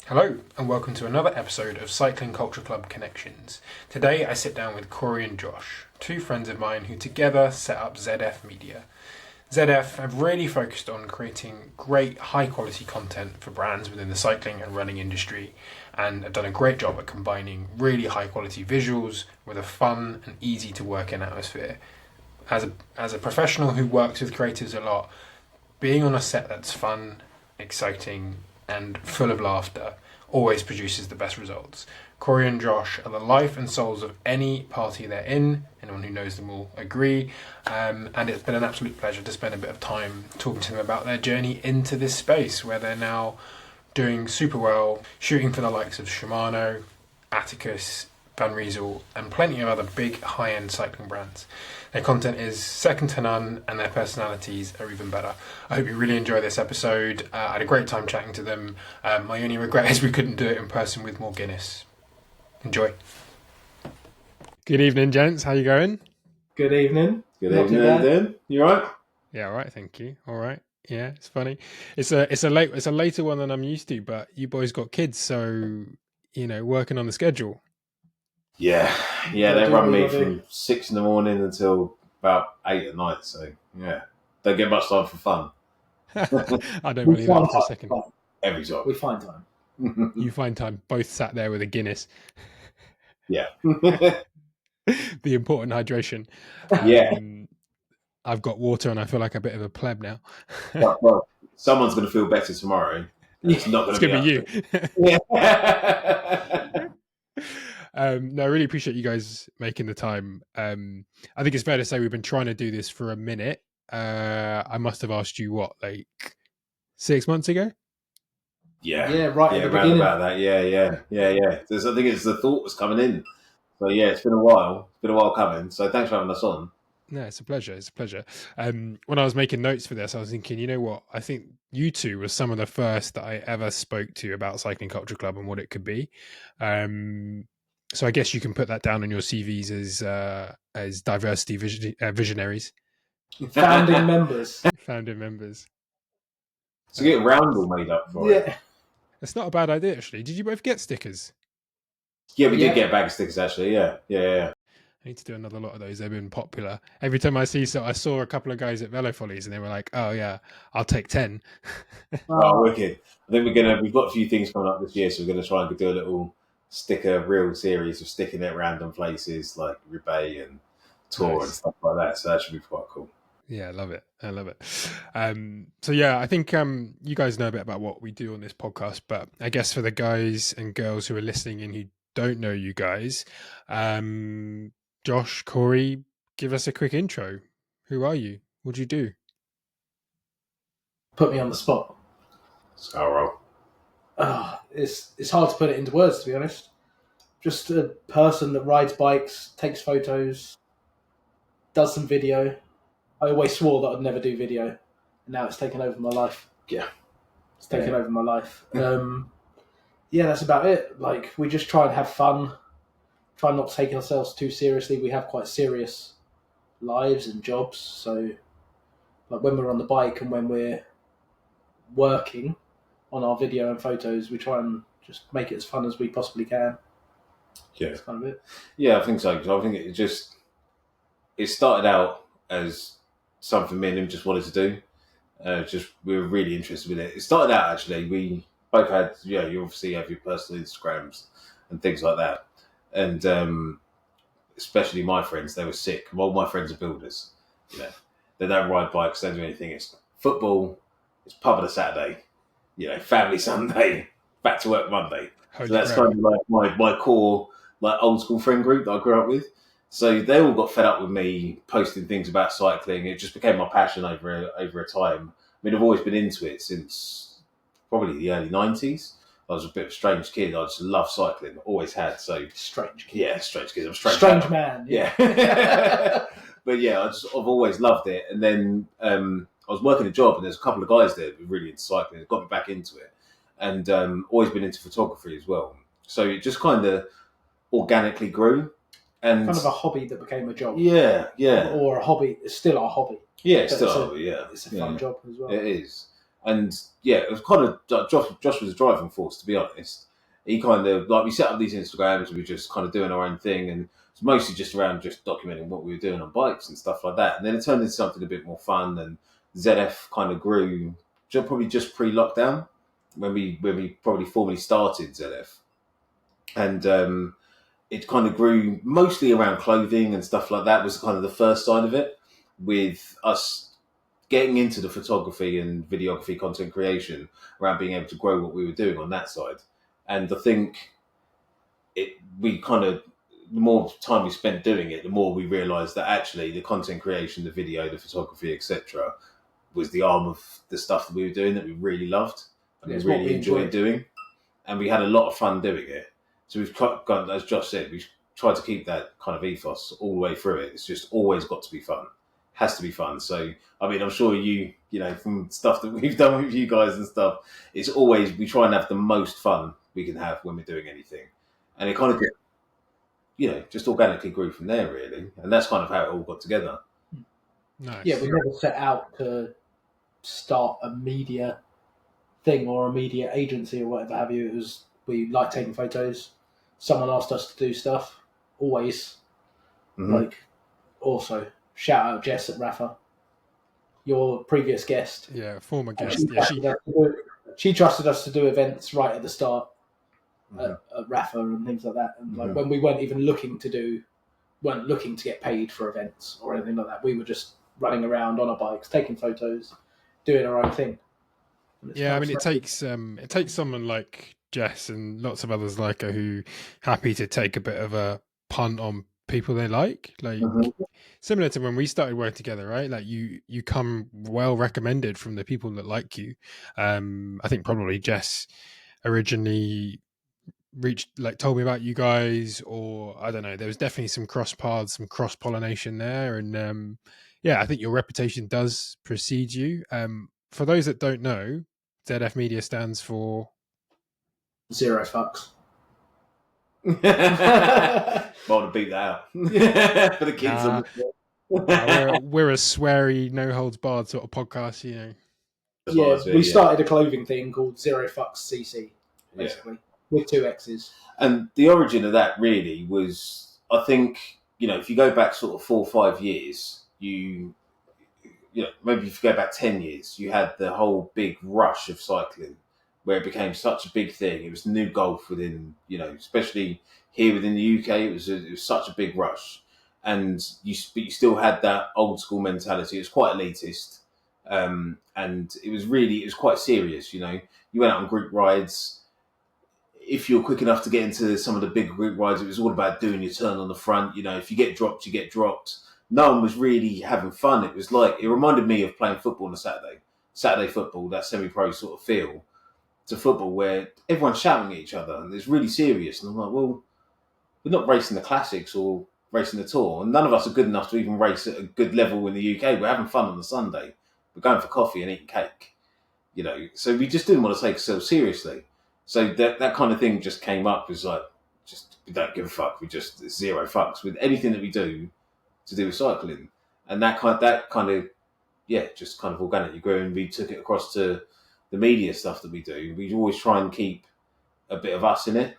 Hello and welcome to another episode of Cycling Culture Club Connections. Today I sit down with Khory and Josh, two friends of mine who together set up ZF Media. ZF have really focused on creating great high quality content for brands within the cycling and running industry and have done a great job at combining really high quality visuals with a fun and easy to work in atmosphere. As a professional who works with creatives a lot, being on a set that's fun, exciting and full of laughter always produces the best results. Khory and Josh are the life and souls of any party they're in. Anyone who knows them will agree. And it's been an absolute pleasure to spend a bit of time talking to them about their journey into this space where they're now doing super well, shooting for the likes of Shimano, Atticus, Van Riesel, and plenty of other big high-end cycling brands. Their content is second to none, and their personalities are even better. I hope you really enjoy this episode. I had a great time chatting to them. My only regret is we couldn't do it in person with more Guinness. Enjoy. Good evening, gents. How you going? Good evening. Good evening, Dan. You all right? Yeah, all right. Thank you. All right. Yeah, it's funny. It's a later one than I'm used to, but you boys got kids, so working on the schedule. Yeah. They run me from 6 in the morning until about 8 at night. So yeah, don't get much time for fun. I don't believe that for a second. Every time we find time. You find time. Both sat there with a Guinness. Yeah. The important hydration. Yeah. I've got water and I feel like a bit of a pleb now. well, someone's going to feel better tomorrow. It's not going to be you. Yeah. No, I really appreciate you guys making the time. I think it's fair to say we've been trying to do this for a minute. I must have asked you like 6 months ago? Yeah, right at the beginning. About that. Yeah. I think it's the thought was coming in. So yeah, it's been a while. It's been a while coming. So thanks for having us on. No, it's a pleasure. When I was making notes for this, I was thinking, you know what? I think you two were some of the first that I ever spoke to about Cycling Culture Club and what it could be. So I guess you can put that down on your CVs as diversity visionaries. Founding members. Founding members. So get Roundel made up for it. It's not a bad idea, actually. Did you both get stickers? Yeah, we did get a bag of stickers, actually. Yeah. I need to do another lot of those. They've been popular. Every time I saw a couple of guys at Velo Follies and they were like, oh yeah, I'll take 10. Oh, wicked. I think we've got a few things coming up this year, so we're going to try and do a little sticker reel series of sticking at random places like Roubaix and Tour and stuff like that. So that should be quite cool. Yeah, I love it. So yeah, I think you guys know a bit about what we do on this podcast, but I guess for the guys and girls who are listening and who don't know you guys, Josh, Khory, give us a quick intro. Who are you? What do you do? Put me on the spot. Scarrow. It's hard to put it into words, to be honest. Just a person that rides bikes, takes photos, does some video. I always swore that I'd never do video, and now it's taken over my life. Yeah. It's taken over my life. That's about it. Like, we just try and have fun. Try not to take ourselves too seriously. We have quite serious lives and jobs. So, like when we're on the bike and when we're working on our video and photos, we try and just make it as fun as we possibly can. Yeah. That's kind of it. Yeah, I think so. Because I think it started out as something me and him just wanted to do. We were really interested with it. It started out, actually, we both had, you obviously have your personal Instagrams and things like that. And especially my friends, they were sick. All my friends are builders. They don't ride bikes, they don't do anything. It's football, it's pub on a Saturday, family Sunday, back to work Monday. So that's kind of like my core, like old school friend group that I grew up with. So they all got fed up with me posting things about cycling. It just became my passion over a time. I mean, I've always been into it since probably the early 90s. I was a bit of a strange kid. I just love cycling. Always had. So strange kid. Yeah, strange kid. I'm a strange man. Yeah. But yeah, I've always loved it. And then I was working a job, and there's a couple of guys there that were really into cycling. It got me back into it, and always been into photography as well. So it just kind of organically grew. And kind of a hobby that became a job. Yeah. Or a hobby. It's still our hobby. Yeah, it's still our hobby. Yeah, it's a fun job as well. It is. And yeah, it was kind of Josh was a driving force, to be honest. He kind of like we set up these Instagrams, we were just kind of doing our own thing, and it's mostly just around just documenting what we were doing on bikes and stuff like that. And then it turned into something a bit more fun, and ZF kind of grew probably just pre-lockdown when we probably formally started ZF, and it kind of grew mostly around clothing and stuff like that. Was kind of the first side of it, with us getting into the photography and videography content creation around being able to grow what we were doing on that side. And I think we kind of, the more time we spent doing it, the more we realised that actually the content creation, the video, the photography, etc., was the arm of the stuff that we were doing that we really loved and we really enjoyed doing. And we had a lot of fun doing it. So we've got, as Josh said, we've tried to keep that kind of ethos all the way through it. It's just always got to be fun. Has to be fun. So, I mean, I'm sure you know, from stuff that we've done with you guys and stuff, it's always, we try and have the most fun we can have when we're doing anything. And it kind of, you know, just organically grew from there, really. And that's kind of how it all got together. Nice. Yeah, we never set out to start a media thing or a media agency or whatever have you. It was, we like taking photos. Someone asked us to do stuff, always. Mm-hmm. Like, also, shout out Jess at Rafa, your previous guest. Yeah, former guest. She trusted us to do events right at the start at Rafa and things like that. And like when we weren't even looking to get paid for events or anything like that, we were just running around on our bikes, taking photos, doing our own thing. Yeah, I mean, it takes someone like Jess and lots of others like her who happy to take a bit of a punt on people they like similar to when we started working together, right? Like you come well recommended from the people that like you. I think probably Jess originally told me about you guys, or I don't know, there was definitely some cross paths, some cross pollination there, and yeah, I think your reputation does precede you. For those that don't know, ZF Media stands for Zero fucks. I want to beat that out for the kids. We're a sweary, no holds barred sort of podcast, you know. Yeah, we started a clothing thing called Zero Fucks CC, basically, with 2 X's. And the origin of that really was, I think, you know, if you go back sort of 4 or 5 years, you know, maybe if you go back 10 years, you had the whole big rush of cycling where it became such a big thing. It was the new golf within, you know, especially here within the UK, it was such a big rush. And you still had that old school mentality. It was quite elitist. And it was quite serious, you know. You went out on group rides. If you're quick enough to get into some of the big group rides, it was all about doing your turn on the front. You know, if you get dropped, you get dropped. No one was really having fun. It was like, it reminded me of playing football on a Saturday football, that semi-pro sort of feel to football where everyone's shouting at each other and it's really serious. And I'm like, well, we're not racing the classics or racing the tour. And none of us are good enough to even race at a good level in the UK. We're having fun on the Sunday. We're going for coffee and eating cake, you know. So we just didn't want to take ourselves seriously. So that kind of thing just came up. It's like, just, we don't give a fuck. It's zero fucks with anything that we do to do with cycling. And that kind of, just kind of organically grew, and we took it across to the media stuff that we do. We always try and keep a bit of us in it.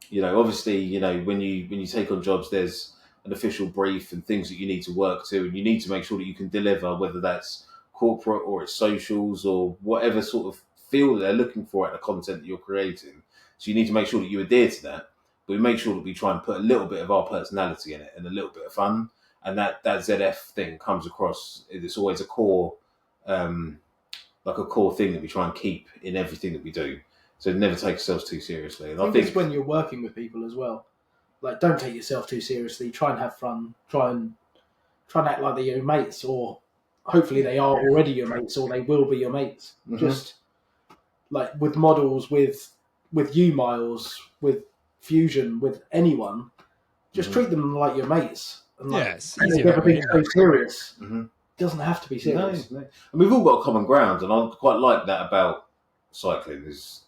You know, obviously, you know, when you take on jobs, there's an official brief and things that you need to work to, and you need to make sure that you can deliver, whether that's corporate or it's socials or whatever sort of feel that they're looking for at the content that you're creating. So you need to make sure that you adhere to that. But we make sure that we try and put a little bit of our personality in it and a little bit of fun. And that ZF thing comes across. It's always a core, like a core thing that we try and keep in everything that we do. So never take ourselves too seriously. And I think it's when you're working with people as well. Like, don't take yourself too seriously. Try and have fun. Try and act like they're your mates, or hopefully they are already your mates, or they will be your mates. Mm-hmm. Just like with models, with you, Miles, with Fusion, with anyone, just treat them like your mates. And like, it's easier. Never be so serious. Mm-hmm. It doesn't have to be serious. No. And we've all got a common ground, and I quite like that about cycling. Is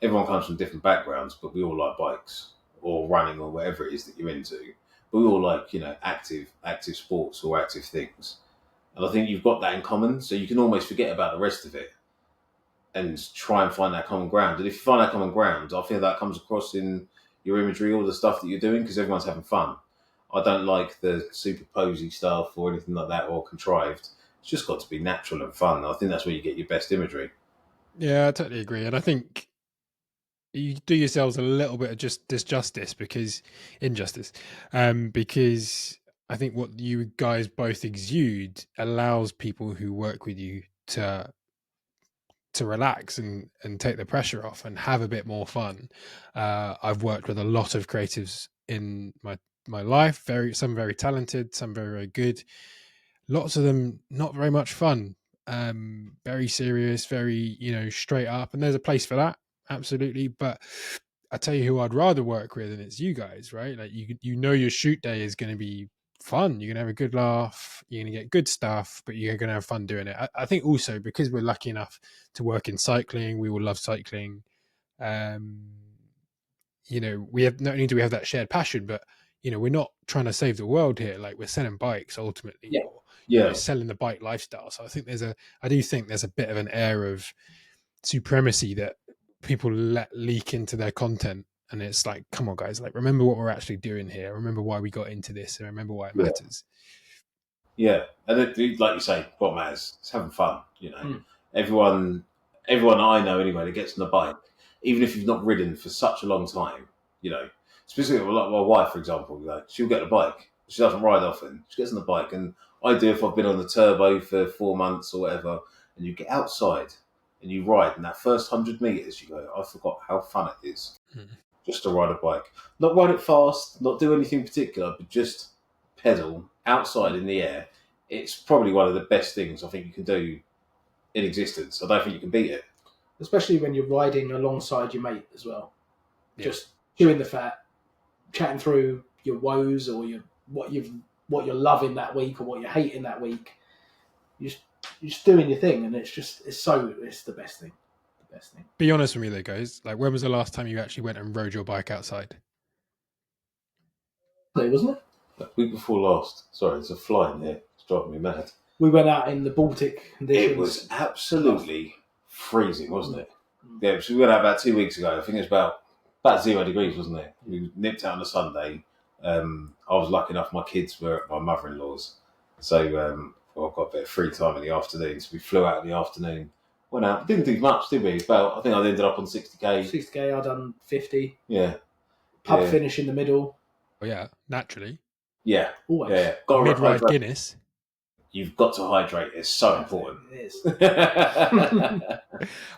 everyone comes from different backgrounds, but we all like bikes or running or whatever it is that you're into. But we all like, you know, active sports or active things. And I think you've got that in common, so you can almost forget about the rest of it. and try and find that common ground. And if you find that common ground, I feel that comes across in your imagery, all the stuff that you're doing, because everyone's having fun. I don't like the super posy stuff or anything like that or contrived. It's just got to be natural and fun. I think that's where you get your best imagery. Yeah, I totally agree. And I think you do yourselves a little bit of just injustice because I think what you guys both exude allows people who work with you to relax and take the pressure off and have a bit more fun. I've worked with a lot of creatives in my life, some very talented, some very, very good. Lots of them not very much fun, very serious, very, straight up, and there's a place for that, absolutely. But I tell you who I'd rather work with, and it's you guys, right? Like your shoot day is going to be fun. You're going to have a good laugh. You're going to get good stuff, but you're going to have fun doing it. I think also because we're lucky enough to work in cycling, we all love cycling. We have not only do we have that shared passion, but we're not trying to save the world here. Like we're selling bikes ultimately, Yeah. or Yeah. selling the bike lifestyle. So I do think there's a bit of an air of supremacy that people let leak into their content, and it's like, come on guys, like remember what we're actually doing here, remember why we got into this, and remember why it matters. Yeah, and like you say, what matters is having fun. Everyone I know anyway that gets on the bike, even if you've not ridden for such a long time, specifically like my wife, for example, she'll get on the bike. She doesn't ride often. She gets on the bike, and I do if I've been on the turbo for 4 months or whatever, and you get outside and you ride, and that first 100 meters, you go, I forgot how fun it is just to ride a bike. Not ride it fast, not do anything particular, but just pedal outside in the air. It's probably one of the best things I think you can do in existence. I don't think you can beat it. Especially when you're riding alongside your mate as well. Yeah. Just chewing the fat, chatting through your woes or what you're loving that week or what you're hating that week. You're just doing your thing, and it's the best thing. The best thing. Be honest with me though, guys. Like, when was the last time you actually went and rode your bike outside? Wasn't it? The week before last. Sorry, there's a fly in here. It's driving me mad. We went out in the Baltic conditions. It was absolutely freezing, wasn't it? Yeah, so we went out about 2 weeks ago. I think it was about 0 degrees, wasn't it? We nipped out on a Sunday. I was lucky enough, my kids were at my mother-in-law's. So I got a bit of free time in the afternoon. So we flew out in the afternoon. Went out. Didn't do much, did we? I think I ended up on 60k. 60k, I done 50. Yeah. Pub finish in the middle. Oh yeah, naturally. Yeah. Always. Yeah. Mid-ride Guinness. You've got to hydrate. It's so important. It is.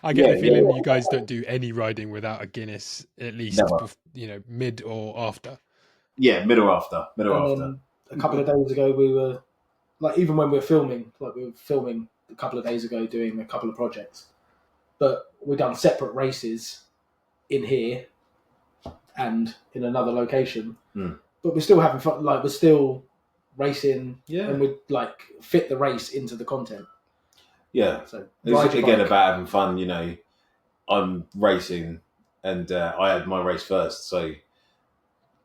I get the feeling you guys don't do any riding without a Guinness, at least mid or after. Yeah, mid or after. A couple of days ago, we were even when we were filming, a couple of days ago doing a couple of projects, but we've done separate races in here and in another location. But we're still having fun. We're still racing, and we fit the race into the content. Yeah, so it's again about having fun. I'm racing, and I had my race first, so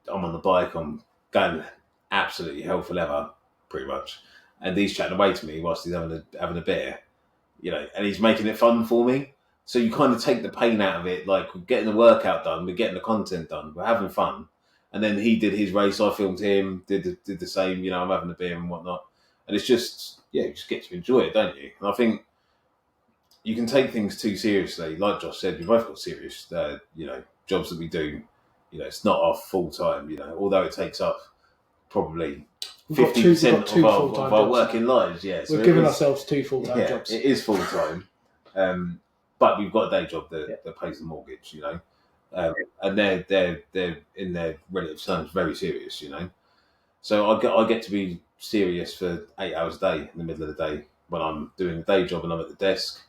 I'm on the bike. I'm going absolutely hell for leather, pretty much, and he's chatting away to me whilst he's having a beer, and he's making it fun for me. So you kind of take the pain out of it. Like, we're getting the workout done, we're getting the content done, we're having fun. And then he did his race, I filmed him, did the same, I'm having a beer and whatnot. And it's just, you just get to enjoy it, don't you? And I think you can take things too seriously. Like Josh said, we've both got serious, jobs that we do. It's not our full time, although it takes up probably 50% of our working lives. Yeah, we've given ourselves 2 full-time jobs. It is full time. But we've got a day job that pays the mortgage, and they're in their relative terms very serious, So I get to be serious for 8 hours a day in the middle of the day when I'm doing a day job and I'm at the desk.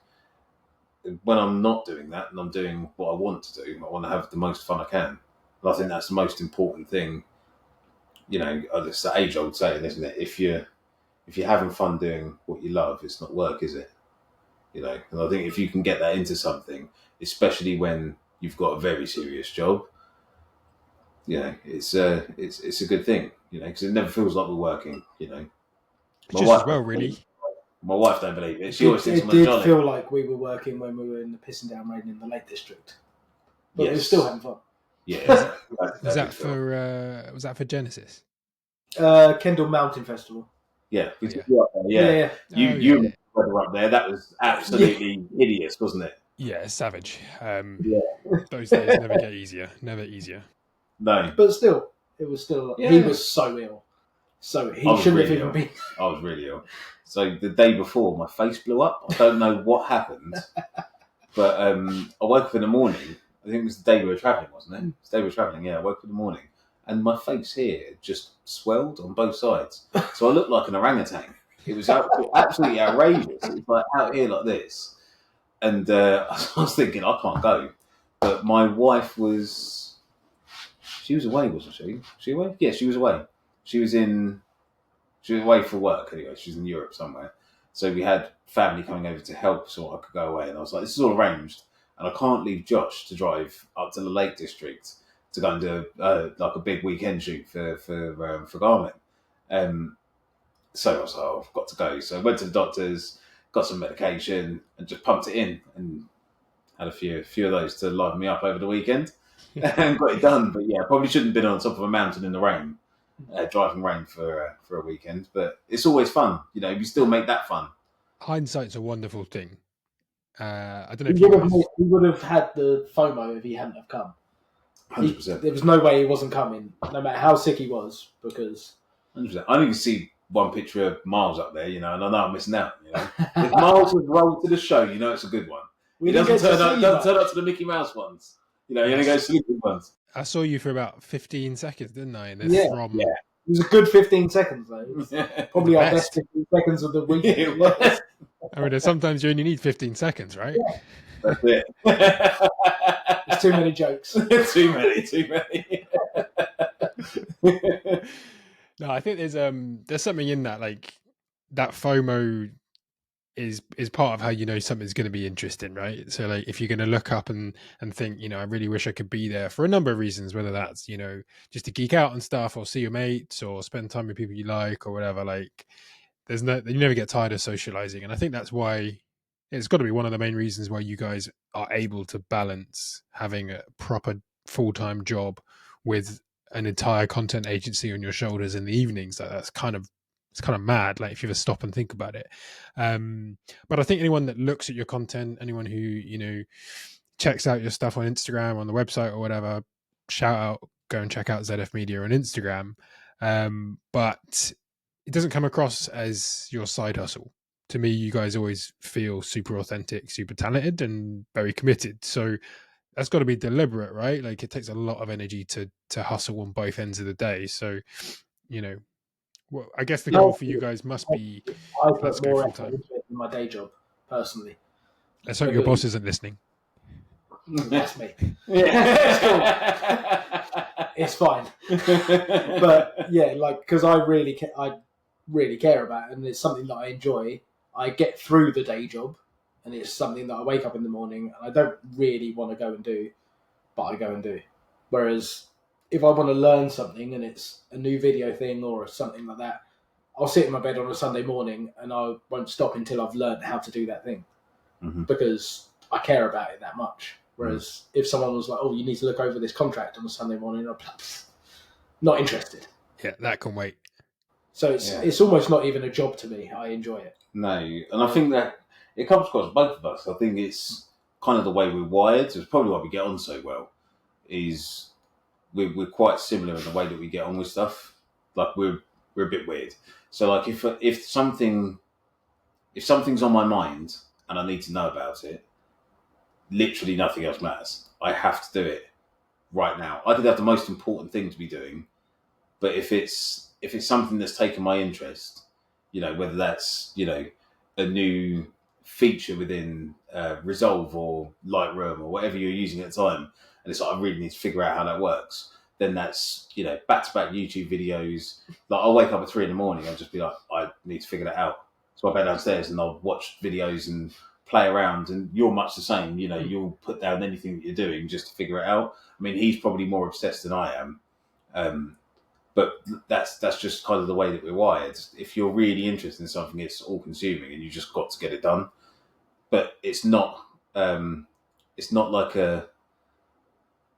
When I'm not doing that and I'm doing what I want to do, I want to have the most fun I can. And I think that's the most important thing. It's the age-old saying, isn't it? If you're having fun doing what you love, it's not work, is it? And I think if you can get that into something, especially when you've got a very serious job, it's a good thing, because it never feels like we're working, Just as well, really. My wife don't believe it. She always thinks I'm a It Johnny. did feel like we were working when we were in the pissing down rain in the Lake District, but we were still having fun. Yeah. Was that for Genesis? Kendall Mountain Festival. Yeah, we Oh, took you up there. Yeah. You were up there. That was absolutely hideous, wasn't it? Yeah, it's savage. Yeah. Those days never get easier. Never easier. No. But still, it was still. Yeah. He was so ill. So he shouldn't have even been. I was really ill. So the day before, my face blew up. I don't know what happened, but I woke up in the morning. I think it was the day we were travelling, wasn't it? It was the day we were travelling. Yeah, I woke up in the morning, and my face here just swelled on both sides. So I looked like an orangutan. It was absolutely outrageous. It was like out here like this, and I was thinking I can't go. But my wife was. She was away, wasn't she? Was she away? Yeah, she was away. She was away for work anyway. She was in Europe somewhere. So we had family coming over to help so I could go away. And I was like, this is all arranged. And I can't leave Josh to drive up to the Lake District to go and do like a big weekend shoot for Garmin. So I was like, oh, I've got to go. So I went to the doctors, got some medication and just pumped it in and had a few of those to liven me up over the weekend and got it done. But yeah, I probably shouldn't have been on top of a mountain in the rain. Driving rain for a weekend, but it's always fun. You know, you still make that fun. Hindsight's a wonderful thing. I don't know if you guys... He would have had the FOMO if he hadn't have come. 100%. There was no way he wasn't coming, no matter how sick he was, because 100%. I only can see one picture of Miles up there, you know, and I know I'm missing out. You know, if Miles was rolled to the show, you know, it's a good one. He doesn't turn up to the Mickey Mouse ones. You know, he only goes to the good ones. I saw you for about 15 seconds, didn't I? And It was a good 15 seconds, though. Probably our best 15 seconds of the week. I mean, sometimes you only need 15 seconds, right? Yeah. That's it. There's too many jokes. too many. No, I think there's something in that, like that FOMO is part of how you know something's going to be interesting, right? So like if you're going to look up and think, you know, I really wish I could be there for a number of reasons, whether that's, you know, just to geek out and stuff or see your mates or spend time with people you like or whatever, like you never get tired of socializing. And I think that's why it's got to be one of the main reasons why you guys are able to balance having a proper full-time job with an entire content agency on your shoulders in the evenings. That's kind of mad, like if you ever stop and think about it. But I think anyone that looks at your content, anyone who, you know, checks out your stuff on Instagram, on the website or whatever, go and check out ZF Media on Instagram. But it doesn't come across as your side hustle. To me, you guys always feel super authentic, super talented and very committed. So that's got to be deliberate, right? Like it takes a lot of energy to hustle on both ends of the day. So, you know, well, I guess the goal for you guys must be let's go full time. In my day job, personally. Let's hope your boss isn't listening. That's me. It's fine. But yeah, like because I really care about it, and it's something that I enjoy. I get through the day job, and it's something that I wake up in the morning and I don't really want to go and do, but I go and do. Whereas if I want to learn something and it's a new video thing or something like that, I'll sit in my bed on a Sunday morning and I won't stop until I've learned how to do that thing because I care about it that much. Whereas if someone was like, oh, you need to look over this contract on a Sunday morning, I'm not interested. Yeah, that can wait. So it's almost not even a job to me. I enjoy it. No, and I think that it comes across both of us. I think it's kind of the way we're wired. It's probably why we get on so well. Is we're quite similar in the way that we get on with stuff. Like we're a bit weird. So like if something's on my mind and I need to know about it, literally nothing else matters. I have to do it right now. I could have the most important thing to be doing, but if it's something that's taken my interest, you know, whether that's, you know, a new feature within Resolve or Lightroom or whatever you're using at the time, and it's like I really need to figure out how that works, then that's, you know, back-to-back YouTube videos. Like I'll wake up at 3 a.m. and just be like, I need to figure that out. So I'll go downstairs and I'll watch videos and play around, and you're much the same. You know, you'll put down anything that you're doing just to figure it out. I mean, he's probably more obsessed than I am. But that's just kind of the way that we're wired. If you're really interested in something, it's all consuming, and you just got to get it done. But it's not. It's not like a.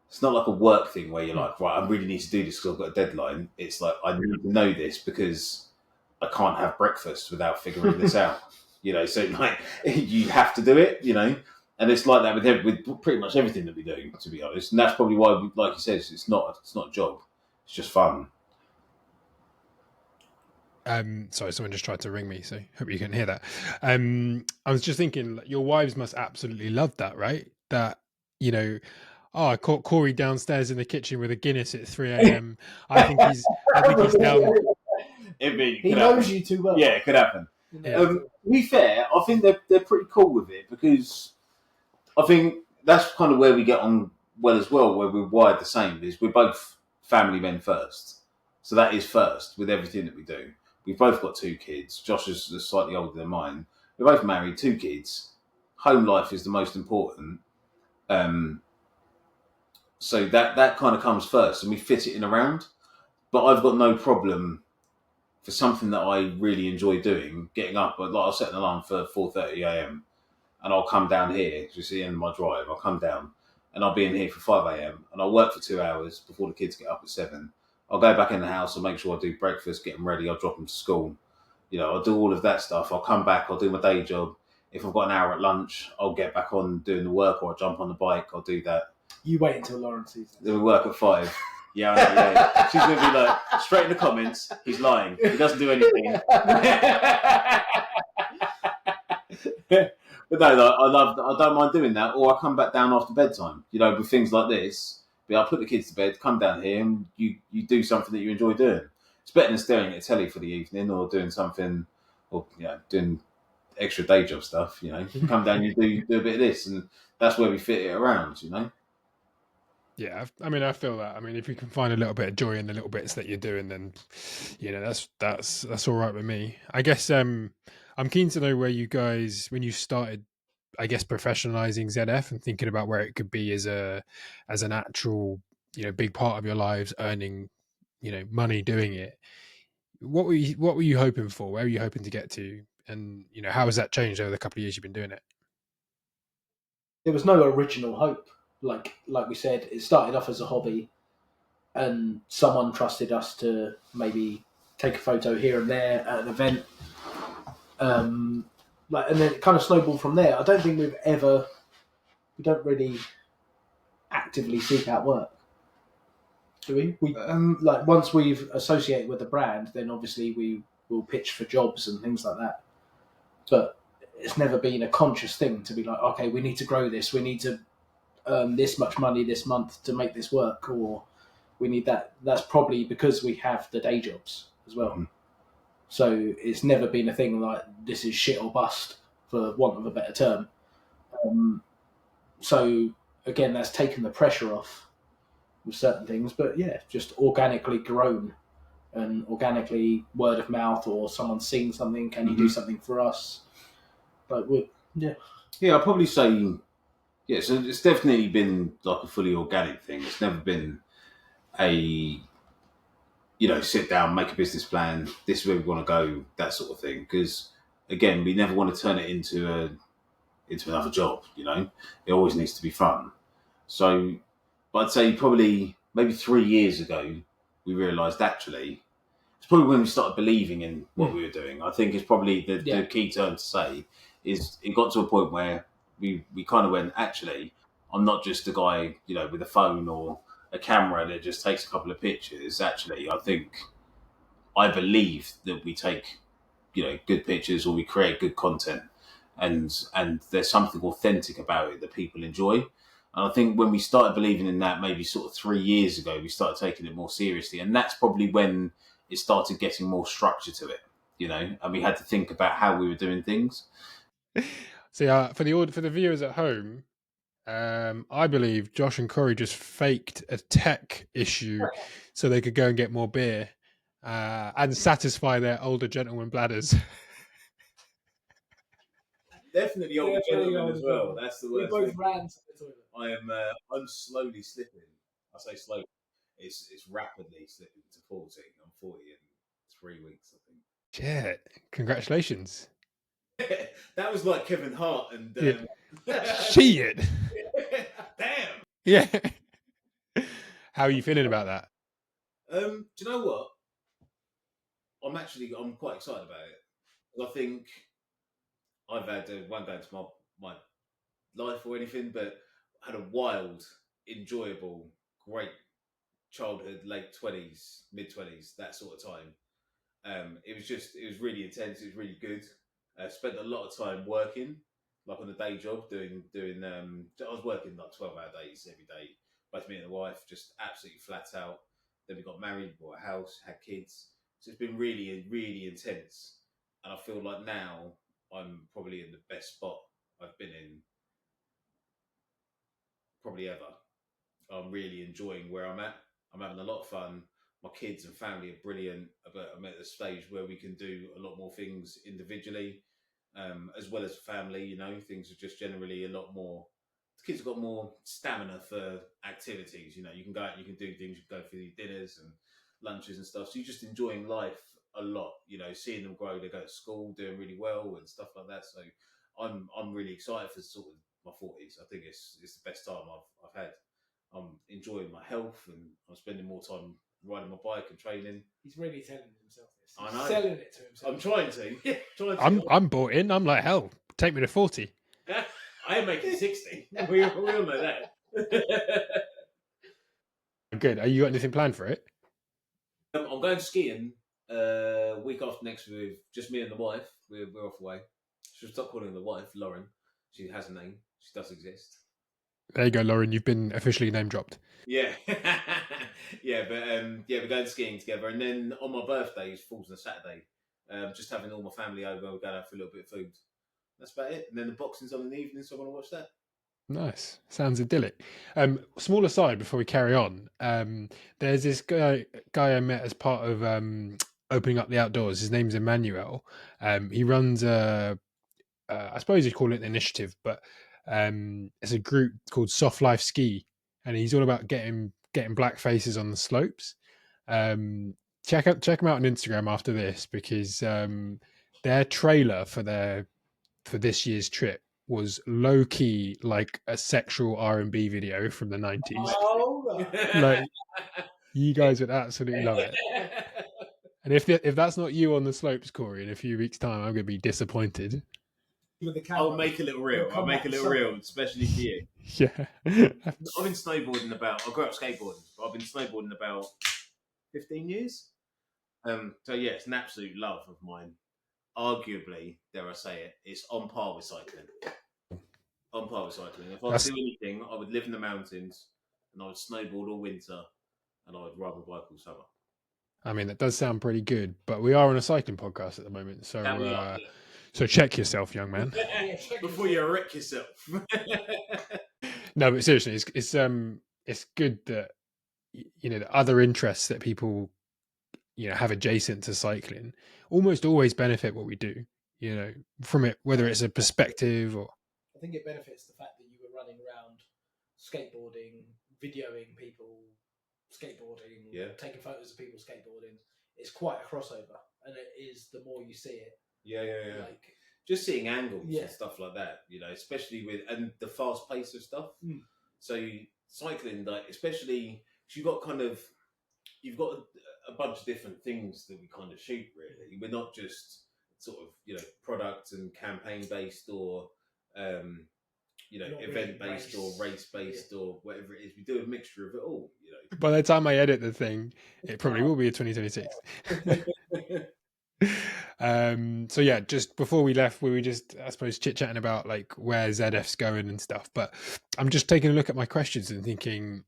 It's not like a work thing where you're like, right, I really need to do this because I've got a deadline. It's like I need to know this because I can't have breakfast without figuring this out. So like you have to do it. And it's like that with pretty much everything that we do, to be honest. And that's probably why, like you said, it's not a job. It's just fun. Sorry, someone just tried to ring me, so hope you can hear that. I was just thinking, your wives must absolutely love that, right? That, I caught Khory downstairs in the kitchen with a Guinness at 3 a.m. I think he's down. He knows you too well. Yeah, it could happen. Yeah. To be fair, I think they're pretty cool with it, because I think that's kind of where we get on well as well, where we're wired the same, is we're both family men first. So that is first with everything that we do. We've both got 2 kids. Josh is slightly older than mine. We're both married, 2 kids. Home life is the most important. So that kind of comes first, and we fit it in around. But I've got no problem for something that I really enjoy doing, getting up. Like I'll set an alarm for 4:30 a.m. and I'll come down here, just the end of my drive. I'll come down and I'll be in here for 5 a.m. and I'll work for 2 hours before the kids get up at 7. I'll go back in the house. I'll make sure I do breakfast, get them ready. I'll drop them to school. I'll do all of that stuff. I'll come back. I'll do my day job. If I've got an hour at lunch, I'll get back on doing the work, or I'll jump on the bike. I'll do that. You wait until Lauren sees it. Then we work at 5. Yeah, I know, yeah. She's going to be like, straight in the comments, he's lying. He doesn't do anything. But no, I don't mind doing that. Or I come back down after bedtime, with things like this. But I'll put the kids to bed, come down here, and you do something that you enjoy doing. It's better than staring at telly for the evening, or doing something, or doing extra day job stuff. You come down, you do a bit of this, and that's where we fit it around. Yeah, I feel that. If you can find a little bit of joy in the little bits that you're doing, then that's all right with me. I guess I'm keen to know where you guys, when you started, I guess, professionalizing ZF and thinking about where it could be as an actual, big part of your lives, earning, money doing it. What were you hoping for? Where were you hoping to get to? And how has that changed over the couple of years you've been doing it? There was no original hope. Like we said, it started off as a hobby, and someone trusted us to maybe take a photo here and there at an event. And then it kind of snowballed from there. I don't think we don't really actively seek out work, do we? Once we've associated with the brand, then obviously we will pitch for jobs and things like that. But it's never been a conscious thing to be like, okay, we need to grow this. We need to earn this much money this month to make this work, or we need that. That's probably because we have the day jobs as well. Mm-hmm. So it's never been a thing like this is shit or bust, for want of a better term. So again, that's taken the pressure off with certain things. But yeah, just organically grown, and organically word of mouth, or someone seeing something, can you do something for us? Yeah, I'd probably say, yeah, so it's definitely been like a fully organic thing. It's never been a, sit down, make a business plan, this is where we want to go, that sort of thing. Because, again, we never want to turn it into another job, It always needs to be fun. So, but I'd say probably maybe 3 years ago, we realised actually, it's probably when we started believing in what we were doing. I think it's probably the key term to say is it got to a point where we kind of went, actually, I'm not just a guy, with a phone or a camera that just takes a couple of pictures. Actually, I believe that we take, good pictures, or we create good content, and there's something authentic about it that people enjoy. And I think when we started believing in that, maybe sort of 3 years ago, we started taking it more seriously. And that's probably when it started getting more structure to it, and we had to think about how we were doing things. So for the viewers at home, I believe Josh and Khory just faked a tech issue so they could go and get more beer and satisfy their older gentleman bladders. Definitely older gentleman as well. That's the worst. We both ran to the toilet. I'm slowly slipping. I say slowly. it's rapidly slipping to 40. I'm 40 in 3 weeks, I think. Shit! Congratulations. That was like Kevin Hart and Yeah. Shit. damn. Yeah. How are you feeling about that? Do you know what? I'm quite excited about it. I think I've had won't go into my life or anything, but I had a wild, enjoyable, great childhood, late 20s, mid 20s, that sort of time. It was really intense. It was really good. Spent a lot of time working, like on a day job, doing. I was working like 12-hour days every day. Both me and the wife, just absolutely flat out. Then we got married, bought a house, had kids. So it's been really, really intense. And I feel like now I'm probably in the best spot I've been in probably ever. I'm really enjoying where I'm at. I'm having a lot of fun. My kids and family are brilliant, but I'm at the stage where we can do a lot more things individually, as well as family. You know, things are just generally a lot more. The kids have got more stamina for activities. You know, you can go out, you can do things, you can go for your dinners and lunches and stuff. So you're just enjoying life a lot. You know, seeing them grow. They go to school, doing really well and stuff like that. So I'm really excited for sort of my 40s. I think it's the best time I've had. I'm enjoying my health and I'm spending more time riding my bike and training. He's really telling himself this. I He's know. selling it to himself. I'm trying to. I'm bought in. I'm like, hell, take me to 40. I am making 60. We all know that. Good. Are you got anything planned for it? I'm going skiing week after next with just me and the wife. We're off away. She'll stop calling the wife Lauren. She has a name. She does exist. There you go, Lauren. You've been officially name dropped. Yeah, yeah, but yeah, we're going skiing together, and then on my birthday, it falls on a Saturday. Just having all my family over, we're going out for a little bit of food. That's about it. And then the boxing's on in the evening, so I want to watch that. Nice. Sounds idyllic. Small aside before we carry on. There's this guy I met as part of opening up the outdoors. His name's Emmanuel. He runs I suppose you'd call it an initiative, but it's a group called Soft Life Ski, and he's all about getting black faces on the slopes. Check them out on Instagram after this, because their trailer for this year's trip was low key like a sexual R&B video from the 90s. Oh, Like, you guys would absolutely love it. And if that's not you on the slopes, Khory, in a few weeks' time, I'm going to be disappointed. with the camera. I'll make a little reel. I'll make a little reel, especially for you. Yeah. I've been snowboarding I grew up skateboarding, but I've been snowboarding about 15 years. So yeah, it's an absolute love of mine. Arguably, dare I say it, it's on par with cycling. On par with cycling. If I could do anything, I would live in the mountains and I would snowboard all winter and I would ride my bike all summer. I mean, that does sound pretty good, but we are on a cycling podcast at the moment, so so check yourself, young man. Before you wreck yourself. No, but seriously, it's good that the other interests that people have adjacent to cycling almost always benefit what we do. From it, whether it's a perspective or. I think it benefits the fact that you were running around skateboarding, videoing people skateboarding, taking photos of people skateboarding. It's quite a crossover, and it is the more you see it. Yeah. Like, just seeing angles and stuff like that, especially and the fast pace of stuff. So cycling, like, especially, you've got a bunch of different things that we kind of shoot. Really, we're not just sort of product and campaign based or event based or race based or whatever it is. We do a mixture of it all. By the time I edit the thing, it probably will be a 2026. So yeah, just before we left, we were just, I suppose, chit-chatting about like where ZF's going and stuff, but I'm just taking a look at my questions and thinking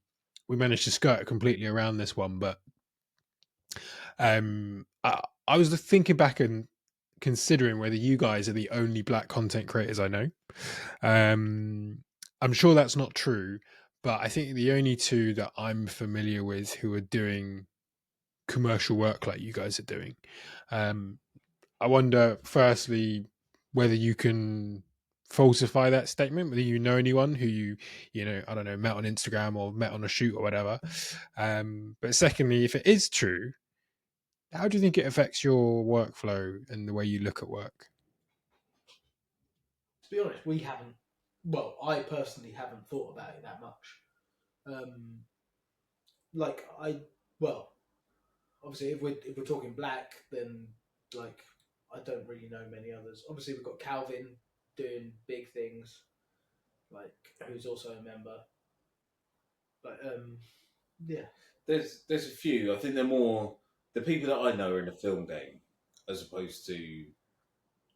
we managed to skirt completely around this one, but I was thinking back and considering whether you guys are the only black content creators I know. I'm sure that's not true, but I think the only two that I'm familiar with who are doing commercial work like you guys are doing. I wonder, firstly, whether you can falsify that statement, whether you know anyone who I don't know, met on Instagram or met on a shoot or whatever. But secondly, if it is true, how do you think it affects your workflow and the way you look at work? To be honest, we haven't. Well, I personally haven't thought about it that much. Like well, obviously, if we're talking black, then like I don't really know many others. Obviously, we've got Calvin doing big things, like who's also a member. But yeah, There's a few. I think they're more the people that I know are in the film game, as opposed to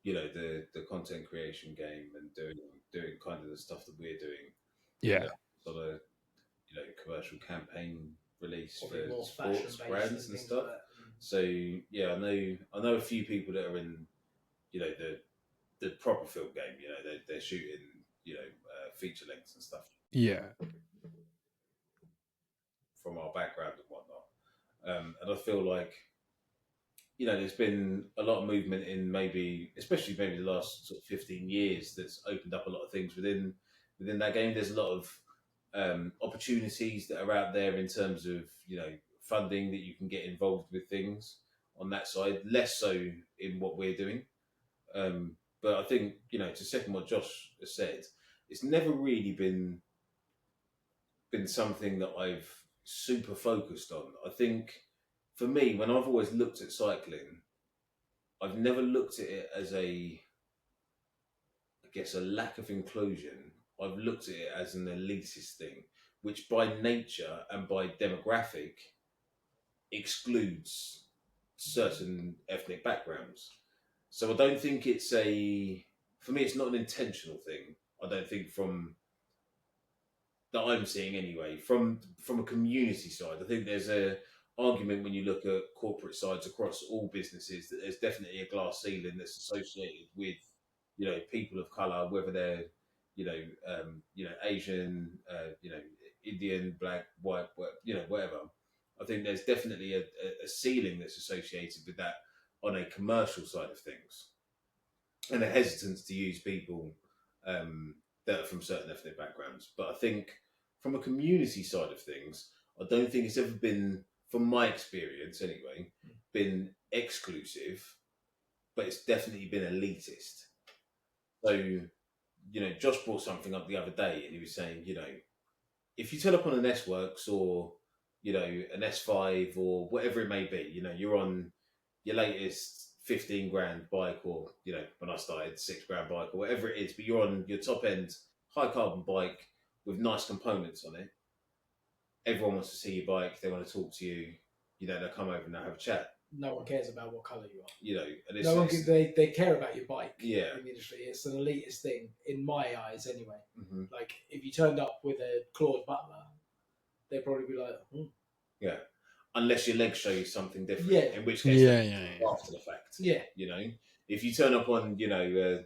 the content creation game and doing kind of the stuff that we're doing in Yeah, the sort of commercial campaign release probably more for sports brands and things stuff. like that. So yeah, I know a few people that are in the proper film game. They're shooting feature lengths and stuff yeah, from our background and whatnot. And I feel like there's been a lot of movement in especially maybe the last sort of 15 years that's opened up a lot of things within that game. There's a lot of opportunities that are out there in terms of funding that you can get involved with things on that side. Less so in what we're doing, but I think to second what Josh has said, it's never really been something that I've super focused on. I think for me, when I've always looked at cycling, I've never looked at it as a lack of inclusion. I've looked at it as an elitist thing, which by nature and by demographic excludes certain ethnic backgrounds. So I don't think for me, it's not an intentional thing. I don't think that I'm seeing anyway, from a community side. I think there's a argument when you look at corporate sides across all businesses that there's definitely a glass ceiling that's associated with people of color, whether they're Asian, Indian, black, white, whatever. I think there's definitely a ceiling that's associated with that on a commercial side of things, and a hesitance to use people that are from certain ethnic backgrounds. But I think from a community side of things, I don't think it's ever been, from my experience anyway, been exclusive, but it's definitely been elitist. So, Josh brought something up the other day and he was saying, if you turn up on an S Works or, an S5 or whatever it may be, you're on your latest 15 grand bike, or, when I started, 6 grand bike or whatever it is, but you're on your top end high carbon bike with nice components on it. Everyone wants to see your bike. They want to talk to you. They'll come over and they'll have a chat. No one cares about what colour you are. And they care about your bike. Yeah. In the industry, it's an elitist thing in my eyes, anyway. Mm-hmm. Like if you turned up with a Claude Butler, they'd probably be like, yeah. Unless your legs show you something different. Yeah. In which case, after the fact. Yeah. If you turn up on, a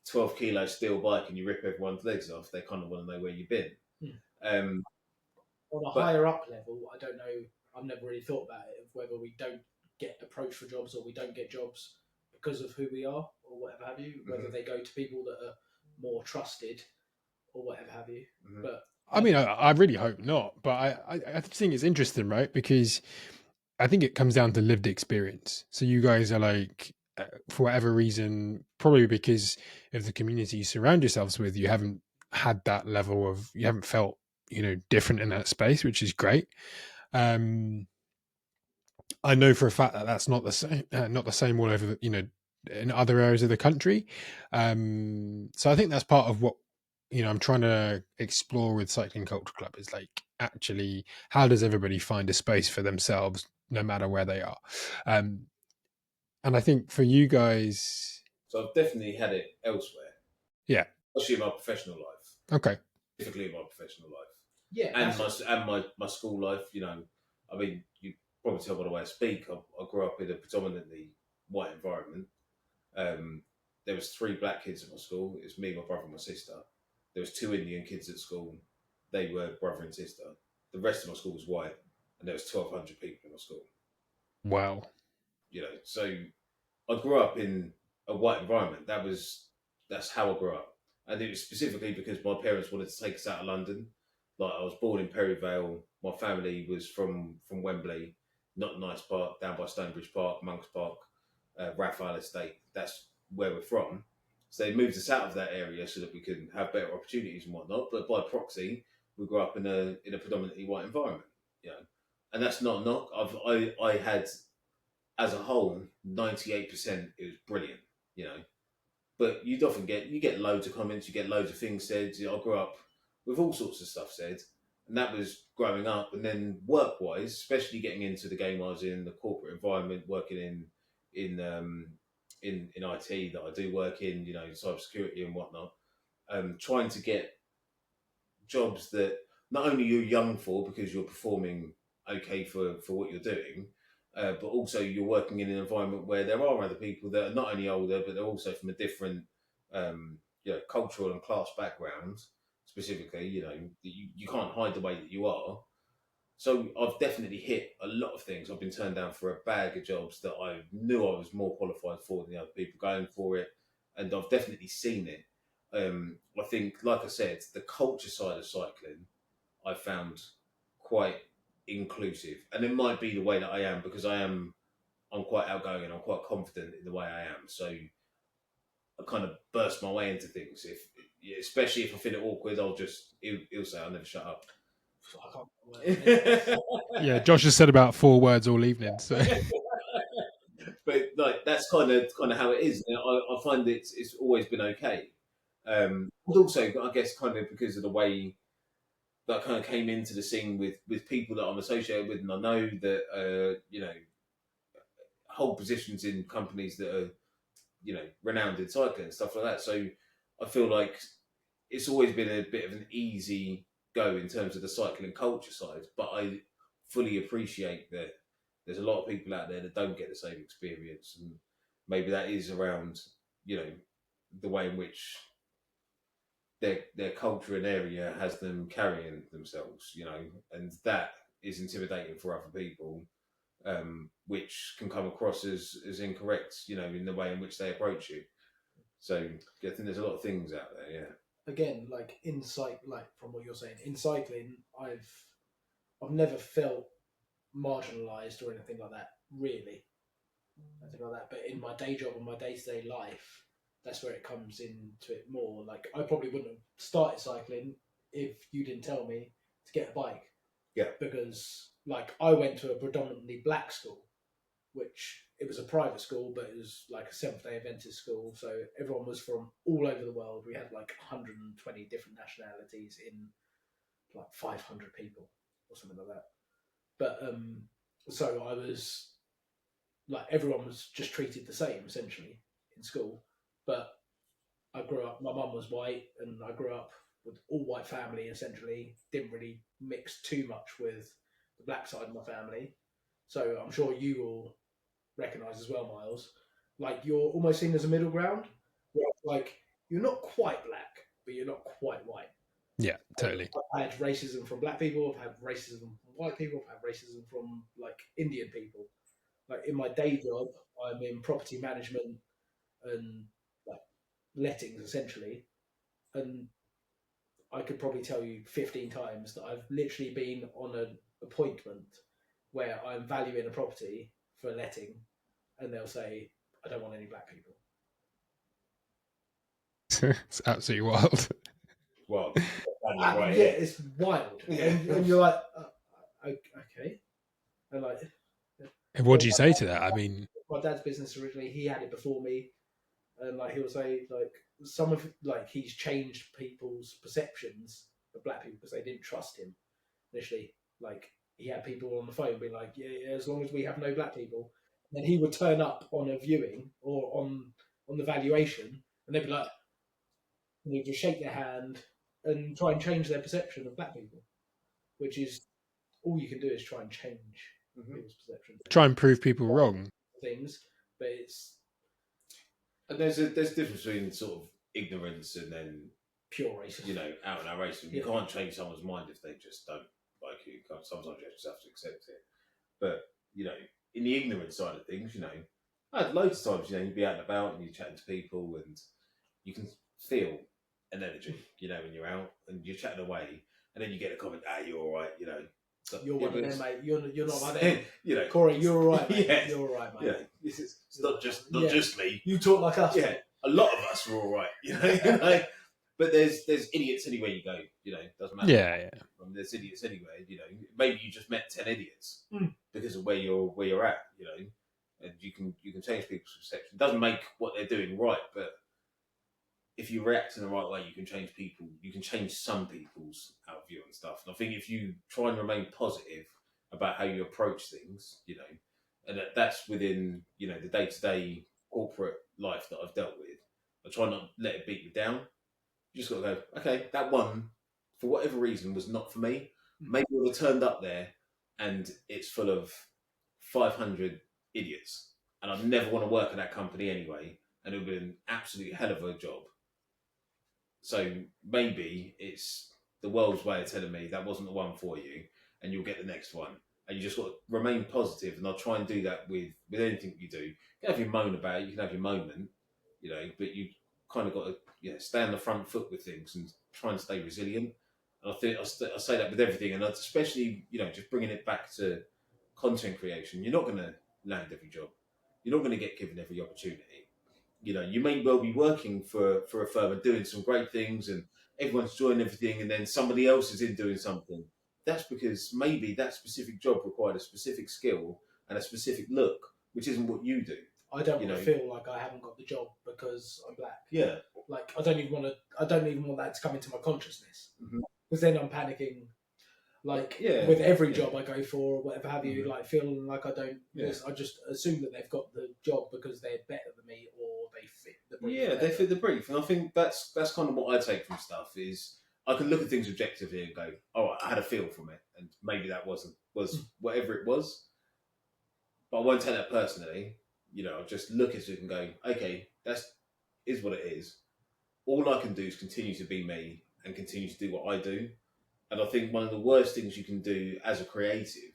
12 kilo steel bike and you rip everyone's legs off, they kind of want to know where you've been. On a higher up level, I don't know. I've never really thought about it, of whether we don't get approached for jobs or we don't get jobs because of who we are or whatever have you. Whether they go to people that are more trusted or whatever have you. Mm-hmm. But I mean, I really hope not. But I just think it's interesting, right? Because I think it comes down to lived experience. So you guys are like, for whatever reason, probably because of the community you surround yourselves with, you haven't had that level of, you haven't felt, different in that space, which is great. I know for a fact that that's not the same all over, in other areas of the country. So I think that's part of what, I'm trying to explore with Cycling Culture Club, is like, actually, how does everybody find a space for themselves, no matter where they are? And I think for you guys, so I've definitely had it elsewhere. Yeah. Especially in my professional life. Okay. Specifically in my professional life. Yeah. And my school life, I mean, you probably tell by the way I speak, I grew up in a predominantly white environment. There was 3 black kids at my school. It was me, my brother and my sister. There was 2 Indian kids at school. They were brother and sister. The rest of my school was white, and there was 1,200 people in my school. Wow. So I grew up in a white environment. That's how I grew up. and it was specifically because my parents wanted to take us out of London. Like, I was born in Perivale. My family was from Wembley, not Nice Park, down by Stonebridge Park, Monks Park, Raphael Estate. That's where we're from. So they moved us out of that area so that we could have better opportunities and whatnot. But by proxy, we grew up in a predominantly white environment, and that's not a knock. I had, as a whole, 98%. It was brilliant, But you'd often get loads of comments, you get loads of things said. I grew up with all sorts of stuff said, and that was growing up. And then work-wise, especially getting into the game I was in, the corporate environment, working in IT that I do work in, cybersecurity and whatnot. Trying to get jobs that not only you're young for because you're performing okay for what you're doing, but also you're working in an environment where there are other people that are not only older, but they're also from a different cultural and class background. Specifically, you can't hide the way that you are. So I've definitely hit a lot of things. I've been turned down for a bag of jobs that I knew I was more qualified for than the other people going for it, and I've definitely seen it. I think, like I said, the culture side of cycling I found quite inclusive, and it might be the way that I am because I'm quite outgoing and I'm quite confident in the way I am. So I kind of burst my way into things. Especially if I feel it awkward, he'll say, "I'll never shut up." Yeah, Josh has said about 4 words all evening. So, but like that's kind of how it is. I find it's always been okay. And also, I guess, kind of because of the way that I kind of came into the scene with people that I'm associated with, and I know that hold positions in companies that are renowned in cycling and stuff like that. So I feel like it's always been a bit of an easy go in terms of the cycling culture side, but I fully appreciate that there's a lot of people out there that don't get the same experience, and maybe that is around the way in which their culture and area has them carrying themselves, and that is intimidating for other people, which can come across as incorrect, in the way in which they approach you. So I think there's a lot of things out there, yeah. Again, like from what you're saying, in cycling, I've never felt marginalised or anything like that, really. Anything like that. But in my day job and my day-to-day life, that's where it comes into it more. Like, I probably wouldn't have started cycling if you didn't tell me to get a bike. Yeah. Because, like, I went to a predominantly black school, which it was a private school, but it was like a Seventh-day Adventist school. So everyone was from all over the world. We had like 120 different nationalities in like 500 people or something like that. But so I was like, everyone was just treated the same essentially in school. But I grew up, my mum was white, and I grew up with all white family essentially. Didn't really mix too much with the black side of my family. So I'm sure you will recognise as well, Miles. Like, you're almost seen as a middle ground. Where, like, you're not quite black, but you're not quite white. yeah, totally. I've had racism from black people. I've had racism from white people. I've had racism from like Indian people. Like, in my day job, I'm in property management and like lettings essentially, and I could probably tell you 15 times that I've literally been on an appointment where I'm valuing a property for letting, and they'll say, "I don't want any black people." It's absolutely wild. Well, Yeah, it's wild, and you're like, okay, and like, And what do you say to that? I mean, my dad's business originally, he had it before me, and like he'll say like some of like he's changed people's perceptions of black people because they didn't trust him initially. Like, he had people on the phone be like, yeah, as long as we have no black people, and then he would turn up on a viewing or on the valuation, and they'd be like, and he'd just shake their hand and try and change their perception of black people, which is all you can do is try and change people's perception. try and prove people wrong. Things, but it's And there's a difference between sort of ignorance and then pure racism. Out and out racism. You can't change someone's mind if they just don't like you. Sometimes you just have to accept it. But in the ignorant side of things, I had loads of times, you'd be out and about and you're chatting to people and you can feel an energy, when you're out and you're chatting away, and then you get a comment, you're all right, So, you're one of them, mate. You're not like that. Khory, you're all right, mate. Yeah. You're all right, mate. It's not just me. You talk like us. Yeah, a lot of us were all right, But there's idiots anywhere you go, doesn't matter. Yeah. There's idiots anywhere, Maybe you just met 10 idiots because of where you're at, and you can change people's perception. It doesn't make what they're doing right, but if you react in the right way, you can change some people's outview and stuff. And I think if you try and remain positive about how you approach things, and that's within, the day-to-day corporate life that I've dealt with, I try not to let it beat me down. You just got to go, okay, that one, for whatever reason, was not for me. Maybe it would have turned up there and it's full of 500 idiots. And I'd never want to work at that company anyway. And it would have been an absolute hell of a job. So maybe it's the world's way of telling me that wasn't the one for you and you'll get the next one. And you just got to remain positive. And I'll try and do that with anything you do. You can have your moan about it. You can have your moment, but you kind of got to stay on the front foot with things and try and stay resilient. And I think I say that with everything, and especially just bringing it back to content creation. You're not going to land every job. You're not going to get given every opportunity. You may well be working for a firm and doing some great things, and everyone's enjoying everything, and then somebody else is in doing something. That's because maybe that specific job required a specific skill and a specific look, which isn't what you do. I don't want to feel like I haven't got the job because I'm black. Yeah. Like I don't even want that to come into my consciousness, because then I'm panicking. Like with every job I go for, or whatever have you, like feeling like I don't. Yeah. I just assume that they've got the job because they're better than me or they fit the brief. Yeah, they fit the brief, and I think that's kind of what I take from stuff is I can look at things objectively and go, all right, I had a feel from it, and maybe that was whatever it was, but I won't take that personally. I'll just look at it and go, okay, is what it is. All I can do is continue to be me and continue to do what I do. And I think one of the worst things you can do as a creative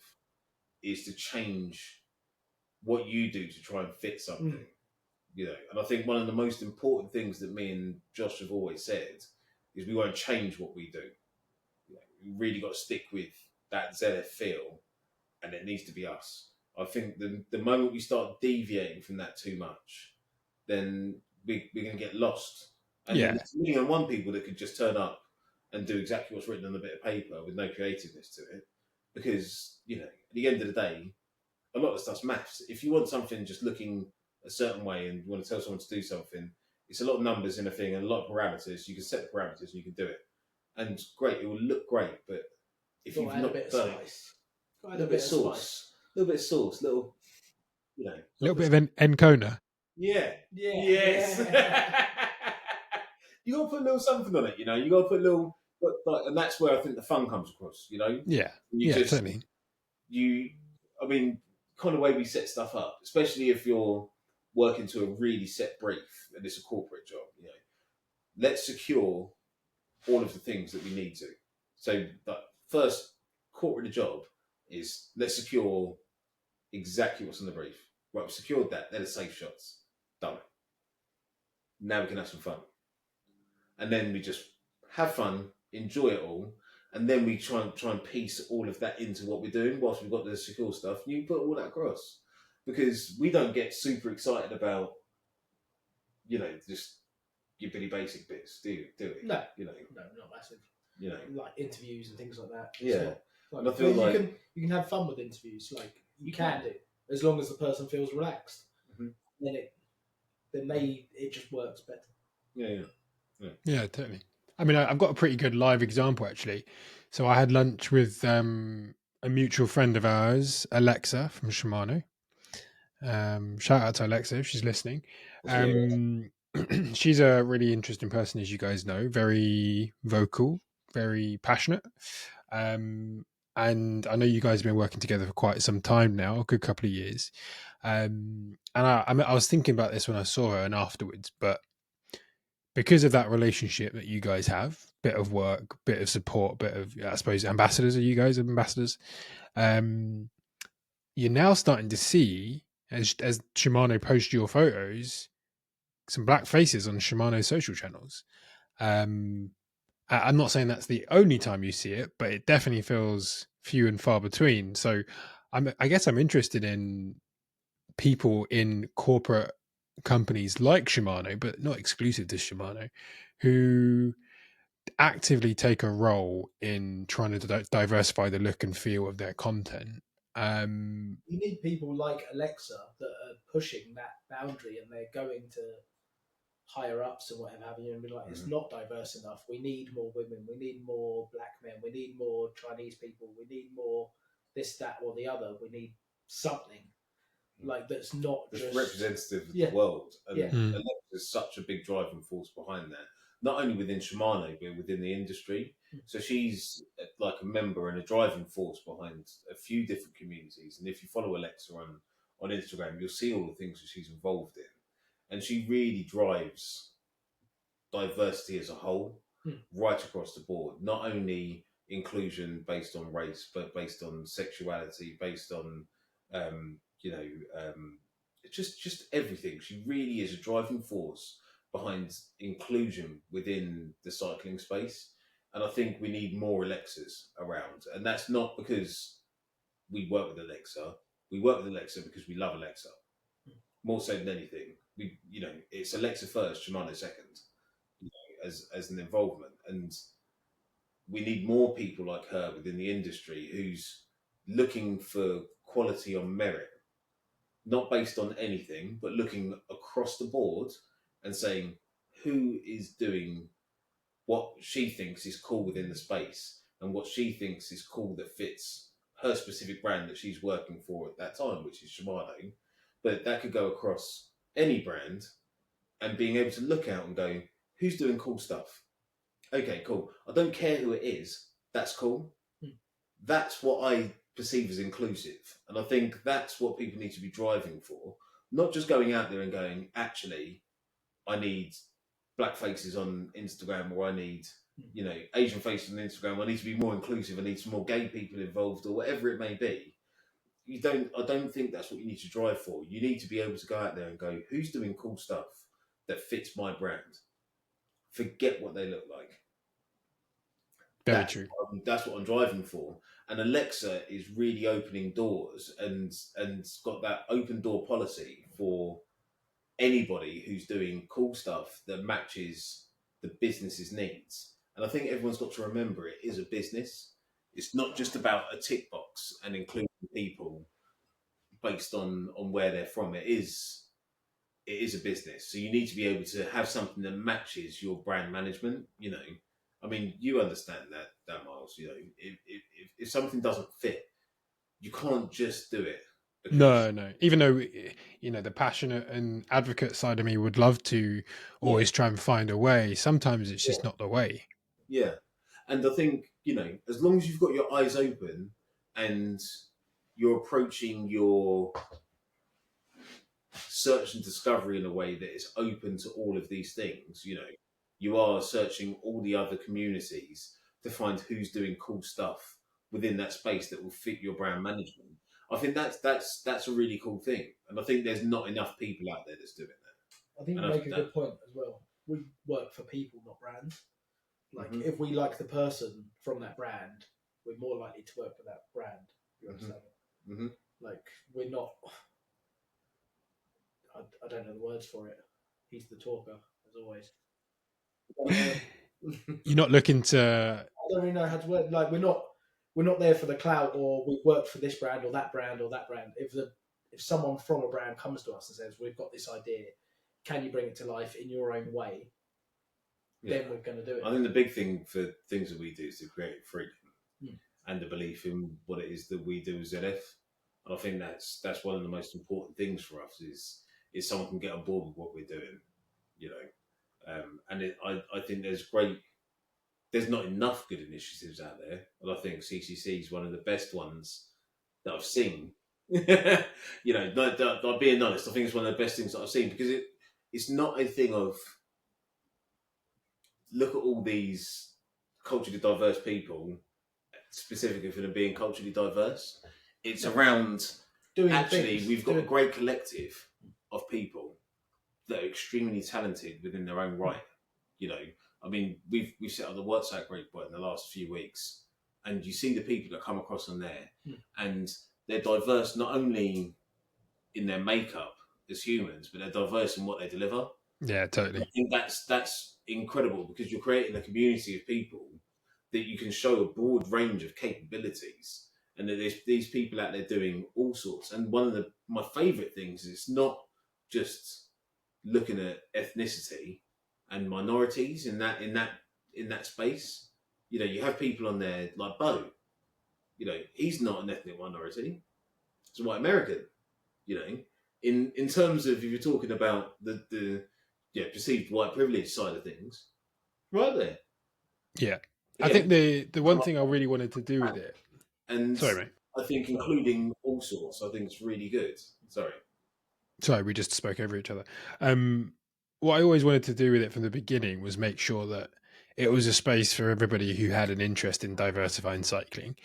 is to change what you do to try and fit something. And I think one of the most important things that me and Josh have always said is we won't change what we do. We really got to stick with that ZF feel, and it needs to be us. I think the moment we start deviating from that too much, then we're going to get lost. And there's a million and one people that could just turn up and do exactly what's written on a bit of paper with no creativeness to it. Because, at the end of the day, a lot of stuff's maths. If you want something just looking a certain way and you want to tell someone to do something, it's a lot of numbers in a thing and a lot of parameters. You can set the parameters and you can do it. And great, it will look great, but if you've not done it, a little bit of sauce. A little bit of sauce, a little bit of Encona. Yeah. Yes. You got to put a little something on it, You got to put a little, and that's where I think the fun comes across, Yeah. Certainly. Kind of way we set stuff up, especially if you're working to a really set brief and it's a corporate job, let's secure all of the things that we need to. So the first quarter of the job is let's secure exactly what's in the brief. Right, we've secured that. They're the safe shots. Done. Now we can have some fun. And then we just have fun, enjoy it all, and then we try and piece all of that into what we're doing whilst we've got the secure stuff, and you put all that across. Because we don't get super excited about, just your really basic bits, do we? No. No, not massive. Like interviews and things like that. Yeah. Like, I feel you can have fun with interviews, like you can do, as long as the person feels relaxed. Then it just works better. Yeah, totally. I've got a pretty good live example actually. So I had lunch with a mutual friend of ours, Alexa from Shimano. Shout out to Alexa if she's listening. She's a really interesting person, as you guys know, very vocal, very passionate. And I know you guys have been working together for quite some time now, a good couple of years. And I was thinking about this when I saw her and afterwards, but because of that relationship that you guys have, bit of work, bit of support, bit of, I suppose, ambassadors, are you guys ambassadors? You're now starting to see, as Shimano posts your photos, some black faces on Shimano social channels. I'm not saying that's the only time you see it, but it definitely feels few and far between. So I guess I'm interested in people in corporate companies like Shimano, but not exclusive to Shimano, who actively take a role in trying to diversify the look and feel of their content. You need people like Alexa that are pushing that boundary, and they're going to higher ups and whatever have you, and be like, it's not diverse enough. We need more women. We need more black men. We need more Chinese people. We need more this, that, or the other. We need something like that's not That's just representative of the world. And Yeah. Alexa is such a big driving force behind that. Not only within Shimano, but within the industry. So she's like a member and a driving force behind a few different communities. And if you follow Alexa on Instagram, you'll see all the things that she's involved in. And she really drives diversity as a whole, right across the board. Not only inclusion based on race, but based on sexuality, based on just everything. She really is a driving force behind inclusion within the cycling space. And I think we need more Alexas around. And that's not because we work with Alexa. We work with Alexa because we love Alexa. More so than anything. It's Alexa first, Shimano second, as an involvement. And we need more people like her within the industry who's looking for quality on merit, not based on anything, but looking across the board and saying who is doing what she thinks is cool within the space and what she thinks is cool that fits her specific brand that she's working for at that time, which is Shimano. But that could go across any brand, and being able to look out and go, who's doing cool stuff? Okay, cool. I don't care who it is. That's cool. That's what I perceive as inclusive. And I think that's what people need to be driving for. Not just going out there and going, actually, I need black faces on Instagram, or I need, Asian faces on Instagram. I need to be more inclusive. I need some more gay people involved, or whatever it may be. I don't think that's what you need to drive for. You need to be able to go out there and go, who's doing cool stuff that fits my brand? Forget what they look like. Very true. That's what I'm driving for. And Alexa is really opening doors and got that open door policy for anybody who's doing cool stuff that matches the business's needs. And I think everyone's got to remember it is a business. It's not just about a tick box and including people based on where they're from. It is a business. So you need to be able to have something that matches your brand management. I mean, you understand that Miles. If something doesn't fit, you can't just do it. No. Even though, the passionate and advocate side of me would love to always try and find a way, sometimes it's just not the way. Yeah. And I think, as long as you've got your eyes open and you're approaching your search and discovery in a way that is open to all of these things, you are searching all the other communities to find who's doing cool stuff within that space that will fit your brand management. I think that's a really cool thing. And I think there's not enough people out there that's doing that. I think you make a good point as well. We work for people, not brands. Like, if we like the person from that brand, we're more likely to work for that brand. You understand? Like, we're not... I don't know the words for it. He's the talker, as always. You're not looking to... I don't really know how to word. Like, we're not there for the clout, or we work for this brand or that brand or that brand. If someone from a brand comes to us and says, we've got this idea, can you bring it to life in your own way? Then we're going to do it. I think the big thing for things that we do is to create freedom and the belief in what it is that we do as ZF. And I think that's one of the most important things for us is someone can get on board with what we're doing, I think there's not enough good initiatives out there, and I think CCC is one of the best ones that I've seen. Not being honest, I think it's one of the best things that I've seen, because it's not a thing of look at all these culturally diverse people specifically for them being culturally diverse. It's around we've got a great collective of people that are extremely talented within their own right. I mean, we've set up the WhatsApp group in the last few weeks, and you see the people that come across on there, and they're diverse not only in their makeup as humans, but they're diverse in what they deliver. Yeah, totally. I think that's incredible because you're creating a community of people that you can show a broad range of capabilities, and that there's these people out there doing all sorts. And one of my favourite things is it's not just looking at ethnicity and minorities in that space. You know, you have people on there like Bo. You know, he's not an ethnic minority; he's a white American. You know, in terms of if you're talking about the perceived white privilege side of things, right there. Yeah. Yeah. I think the one thing I really wanted to do with it, and sorry, mate. I think including all sorts, I think it's really good. Sorry, we just spoke over each other. What I always wanted to do with it from the beginning was make sure that it was a space for everybody who had an interest in diversifying cycling.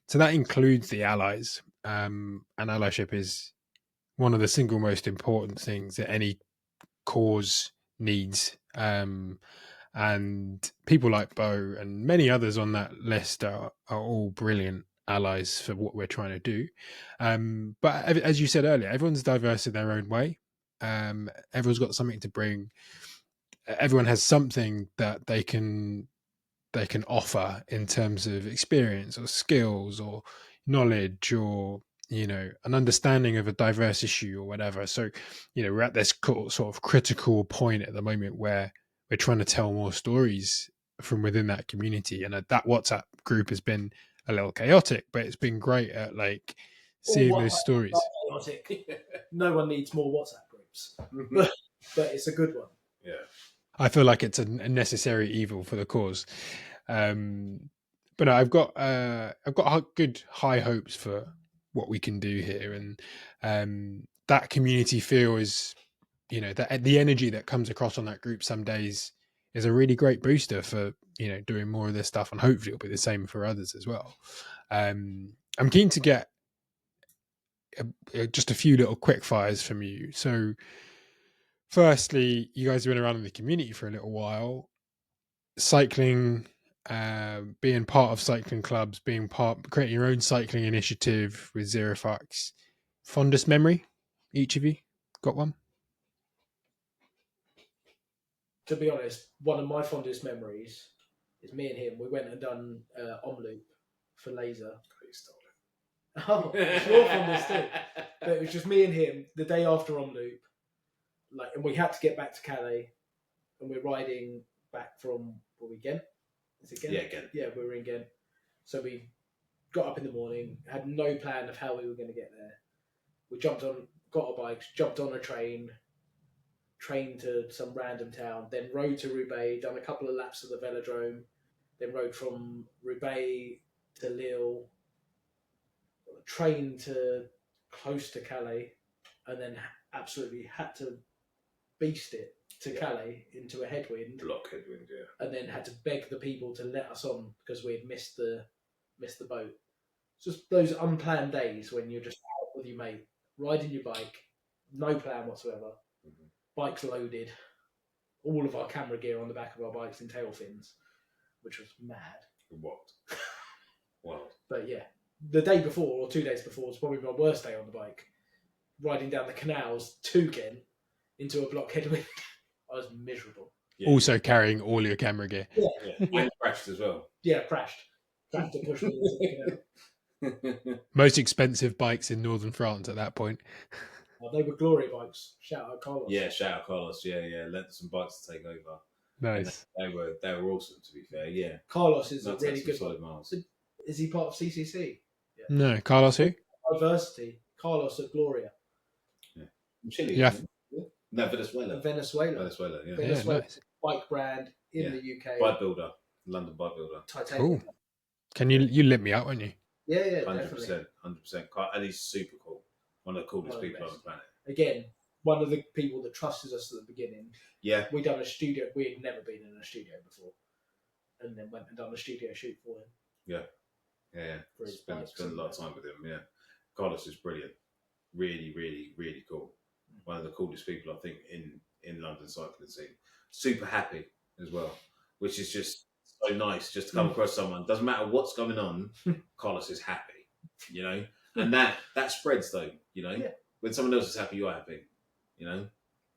So that includes the allies. And allyship is one of the single most important things that any cause needs. And people like Bo and many others on that list are all brilliant allies for what we're trying to do. But as you said earlier, everyone's diverse in their own way. Everyone's got something to bring. Everyone has something that they can offer in terms of experience or skills or knowledge or an understanding of a diverse issue or whatever. So we're at this sort of critical point at the moment where we're trying to tell more stories from within that community, and that WhatsApp group has been a little chaotic, but it's been great at like seeing those stories. No one needs more WhatsApp groups, but it's a good one. Yeah, I feel like it's a necessary evil for the cause. But no, I've got good high hopes for what we can do here, and that community feel is, that the energy that comes across on that group some days is a really great booster for doing more of this stuff, and hopefully it'll be the same for others as well. I'm keen to get just a few little quick fires from you. So, firstly, you guys have been around in the community for a little while. Cycling, being part of cycling clubs, creating your own cycling initiative with Zero Fucks. Fondest memory, each of you got one? To be honest, one of my fondest memories is me and him. We went and done Omloop for Laser. Oh, it's your fondest too. But it was just me and him the day after Omloop, and we had to get back to Calais, and we're riding back from Ghent. Is it Ghent? Yeah, Ghent. Yeah, we were in Ghent. So we got up in the morning, had no plan of how we were going to get there. We got our bikes, jumped on a train to some random town, then rode to Roubaix, done a couple of laps of the velodrome, then rode from Roubaix to Lille, train to close to Calais, and then absolutely had to beast it to Calais into a headwind. Block headwind, yeah. And then had to beg the people to let us on because we had missed the boat. It's just those unplanned days when you're just out with your mate, riding your bike, no plan whatsoever, bikes loaded, all of our camera gear on the back of our bikes in tail fins, which was mad. What? Wow. But yeah, the day before or 2 days before was probably my worst day on the bike. Riding down the canals to Ghent into a block headwind. I was miserable. Yeah. Also carrying all your camera gear. Yeah. And crashed as well. Yeah, crashed. Crashed to push me into the canal. Most expensive bikes in northern France at that point. They were glory bikes. Shout out Carlos. Yeah, shout out Carlos. Yeah. Lent some bikes to take over. Nice. They were awesome, to be fair. Yeah. Carlos is a That's really good solid miles. Is he part of CCC? Yeah. No, Carlos who? Diversity. Carlos at Gloria. Yeah. Chile. Yeah. No, Venezuela. Venezuela. Yeah. Venezuela. Nice. Bike brand in the UK. Bike builder. London bike builder. Titanium. Cool. Can you lit me out, won't you? Yeah, 100%. And he's super cool. One of the coolest people on the planet. Again, one of the people that trusted us at the beginning. Yeah. We done a studio. We had never been in a studio before, and then went and done a studio shoot for him. Yeah. Spent a lot of time with him. Yeah. Carlos is brilliant. Really, really, really cool. One of the coolest people I think in London cycling scene. Super happy as well. which is just so nice just to come across someone. Doesn't matter what's going on, Carlos is happy, you know? And that spreads though, you know? Yeah. When someone else is happy, you're happy, you know?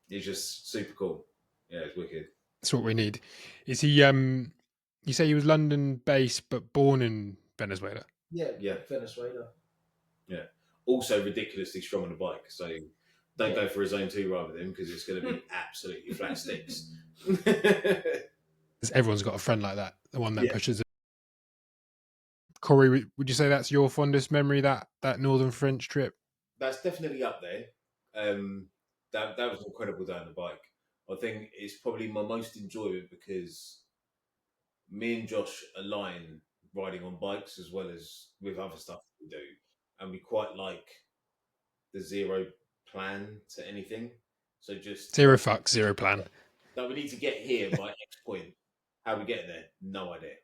It's just super cool. Yeah, it's wicked. That's what we need. Is he? You say he was London based but born in Venezuela. Yeah. Venezuela. Yeah. Also ridiculously strong on the bike, so don't go for a zone 2 ride with him because it's going to be absolutely flat sticks. Everyone's got a friend like that, the one that pushes. Khory, would you say that's your fondest memory, that Northern French trip? That's definitely up there. That was incredible down the bike. I think it's probably my most enjoyment because me and Josh align riding on bikes as well as with other stuff we do, and we quite like the zero plan to anything. So just zero fucks, zero plan. That we need to get here by X point. How we get there? No idea.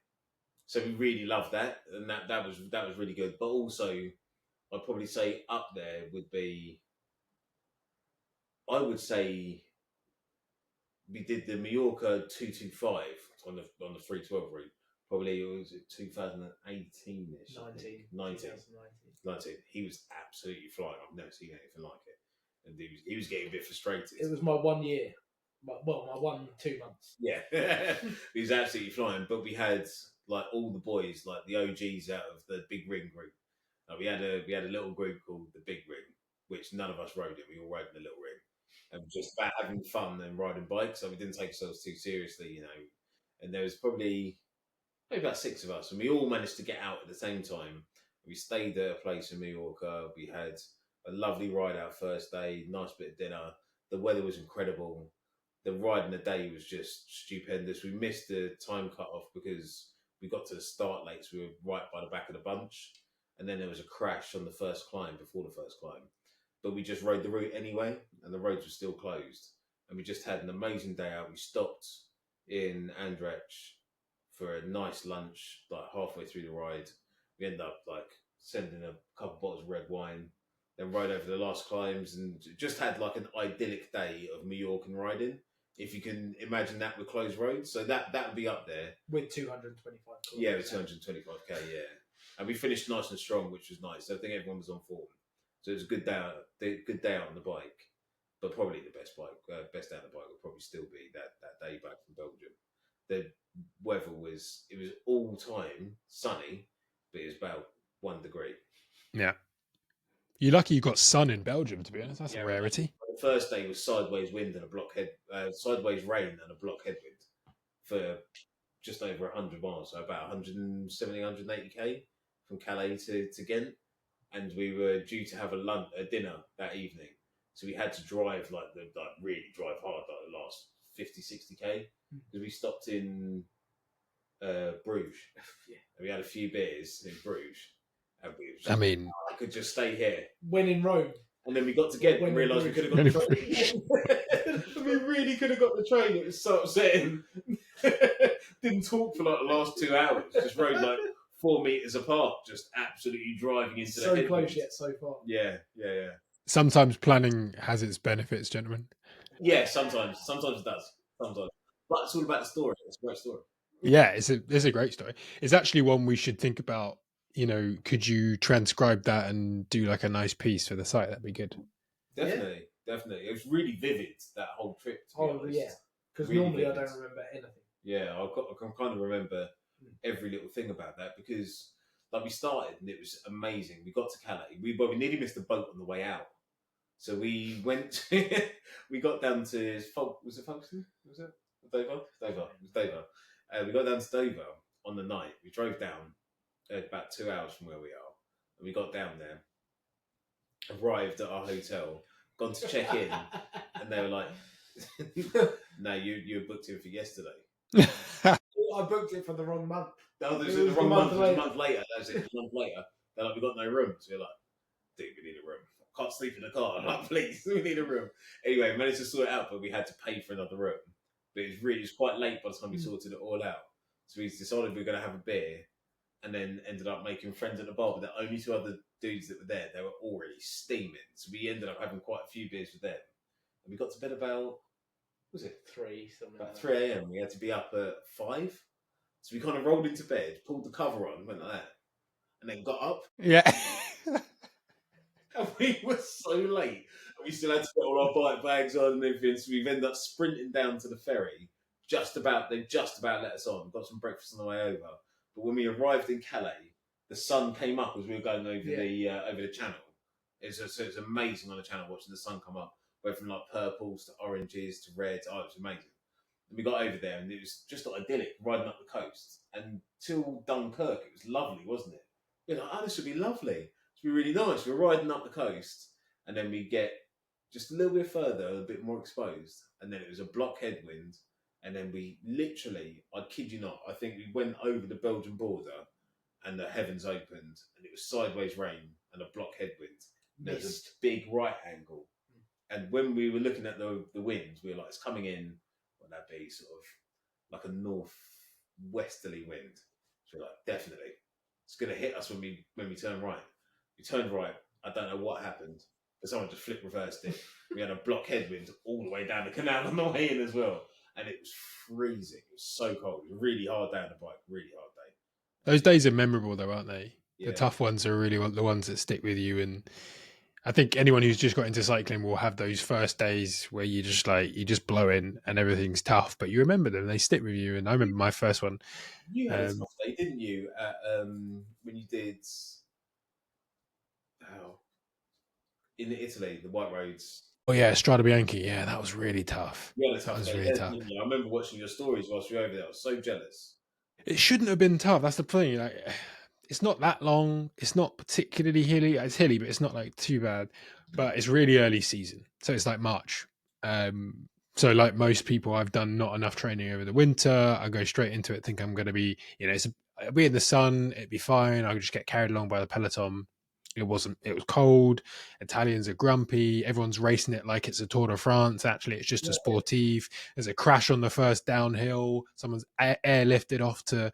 So we really love that, and that was really good. But also, I'd probably say up there would be. I would say we did the Mallorca 225 on the 312 route. Probably it was 2018ish. 19. He was absolutely flying. I've never seen anything like it, and he was getting a bit frustrated. It was my 1 year. My 2 months. Yeah, he was absolutely flying. But we had like all the boys, like the OGs out of the big ring group. We had a little group called the Big Ring, which none of us rode in. We all rode in the little ring, and just about having fun and riding bikes. So we didn't take ourselves too seriously, you know. And there was probably maybe about 6 of us, and we all managed to get out at the same time. We stayed at a place in Mallorca. We had a lovely ride out first day, nice bit of dinner. The weather was incredible. The ride in the day was just stupendous. We missed the time cut off because we got to the start late, so we were right by the back of the bunch. And then there was a crash on the first climb before the first climb. But we just rode the route anyway, and the roads were still closed. And we just had an amazing day out. We stopped in Andratx for a nice lunch, like halfway through the ride. We ended up like sending a couple bottles of red wine, then rode over the last climbs, and just had like an idyllic day of Mallorcan riding. If you can imagine that with closed roads, so that would be up there with 225 kilometers. Yeah, with 225k. Yeah, and we finished nice and strong, which was nice. So I think everyone was on form. So it was a good day out on the bike. But probably the best day on the bike would probably still be that day back from Belgium. The weather was all time sunny, but it was about 1 degree. Yeah. You're lucky you got sun in Belgium, to be honest. That's a rarity. The first day was sideways wind and sideways rain and a block headwind for just over 100 miles, so about 170, 180k from Calais to Ghent. And we were due to have a dinner that evening. So we had to drive really drive hard, like the last 50, 60k. Because we stopped in Bruges. And we had a few beers in Bruges. And I could just stay here. When in Rome. And then we got to Ghent and realised we could have got the train. We really could have got the train. It was so upsetting. Didn't talk for like the last 2 hours. Just rode like 4 meters apart, just absolutely driving into the headwind. So close yet so far. Yeah. Sometimes planning has its benefits, gentlemen. Yeah, sometimes it does. Sometimes, but it's all about the story. It's a great story. Yeah, it's a great story. It's actually one we should think about. You know, could you transcribe that and do like a nice piece for the site? That'd be good. Definitely. It was really vivid, that whole trip. Yeah, because really normally vivid. I don't remember anything. Yeah, I can kind of remember every little thing about that because, like, we started and it was amazing. We got to Calais. We nearly missed the boat on the way out. So we went. We got down to was it Folkestone? Was it Dover? It was Dover. We got down to Dover on the night. We drove down about 2 hours from where we are, and we got down there. Arrived at our hotel, gone to check in, and they were like, "No, you were booked in for yesterday." I booked it for the wrong month. No, it was the wrong month. It was a month later. That's it. A month later, they're like, "We got no room." So you're like, "Dude, we need a room. I can't sleep in the car." I'm like, "Please, we need a room." Anyway, we managed to sort it out, but we had to pay for another room. But it was quite late by the time we sorted it all out. So we decided we were going to have a beer, and then ended up making friends at the bar. But the only 2 other dudes that were there, they were already steaming. So we ended up having quite a few beers with them. And we got to bed about was it 3, something about like that. 3 a.m. We had to be up at 5, so we kind of rolled into bed, pulled the cover on, went like that, and then got up. Yeah. And we were so late. And we still had to put all our bike bags on and everything. So we've ended up sprinting down to the ferry. They just about let us on. Got some breakfast on the way over. But when we arrived in Calais, the sun came up as we were going over the channel. So it was amazing on the channel watching the sun come up. Went from like purples to oranges to reds. Oh, it was amazing. And we got over there and it was just like idyllic riding up the coast. And till Dunkirk, it was lovely, wasn't it? You're like, oh, this would be lovely. It's been really nice. We're riding up the coast, and then we get just a little bit further, a bit more exposed, and then it was a block headwind, and then we literally, I kid you not, I think we went over the Belgian border, and the heavens opened, and it was sideways rain and a block headwind. There was a big right angle, and when we were looking at the winds, we were like, it's coming in. What would that be? Sort of like a northwesterly wind. So we're like, definitely, it's going to hit us when we turn right. We turned right. I don't know what happened, but someone just reversed it. We had a block headwind all the way down the canal on the way in as well. And it was freezing. It was so cold. It was really hard day on the bike. Really hard day. Those days are memorable though, aren't they? Yeah. The tough ones are really the ones that stick with you. And I think anyone who's just got into cycling will have those first days where you just blow in and everything's tough, but you remember them. They stick with you. And I remember my first one. You had a tough day, didn't you? When you did... in Italy, the white roads. Oh yeah, Strada Bianchi. Yeah, that was really tough. Yeah, that was really tough. I remember watching your stories whilst we were over there. I was so jealous. It shouldn't have been tough. That's the thing. Like, it's not that long. It's not particularly hilly. It's hilly, but it's not like too bad. But it's really early season, so it's like March. So like most people, I've done not enough training over the winter. I go straight into it, think I'm going to be, I'll be in the sun. It'd be fine. I'll just get carried along by the peloton. It wasn't. It was cold. Italians are grumpy. Everyone's racing it like it's a Tour de France. Actually, it's just a sportive. There's a crash on the first downhill. Someone's airlifted off to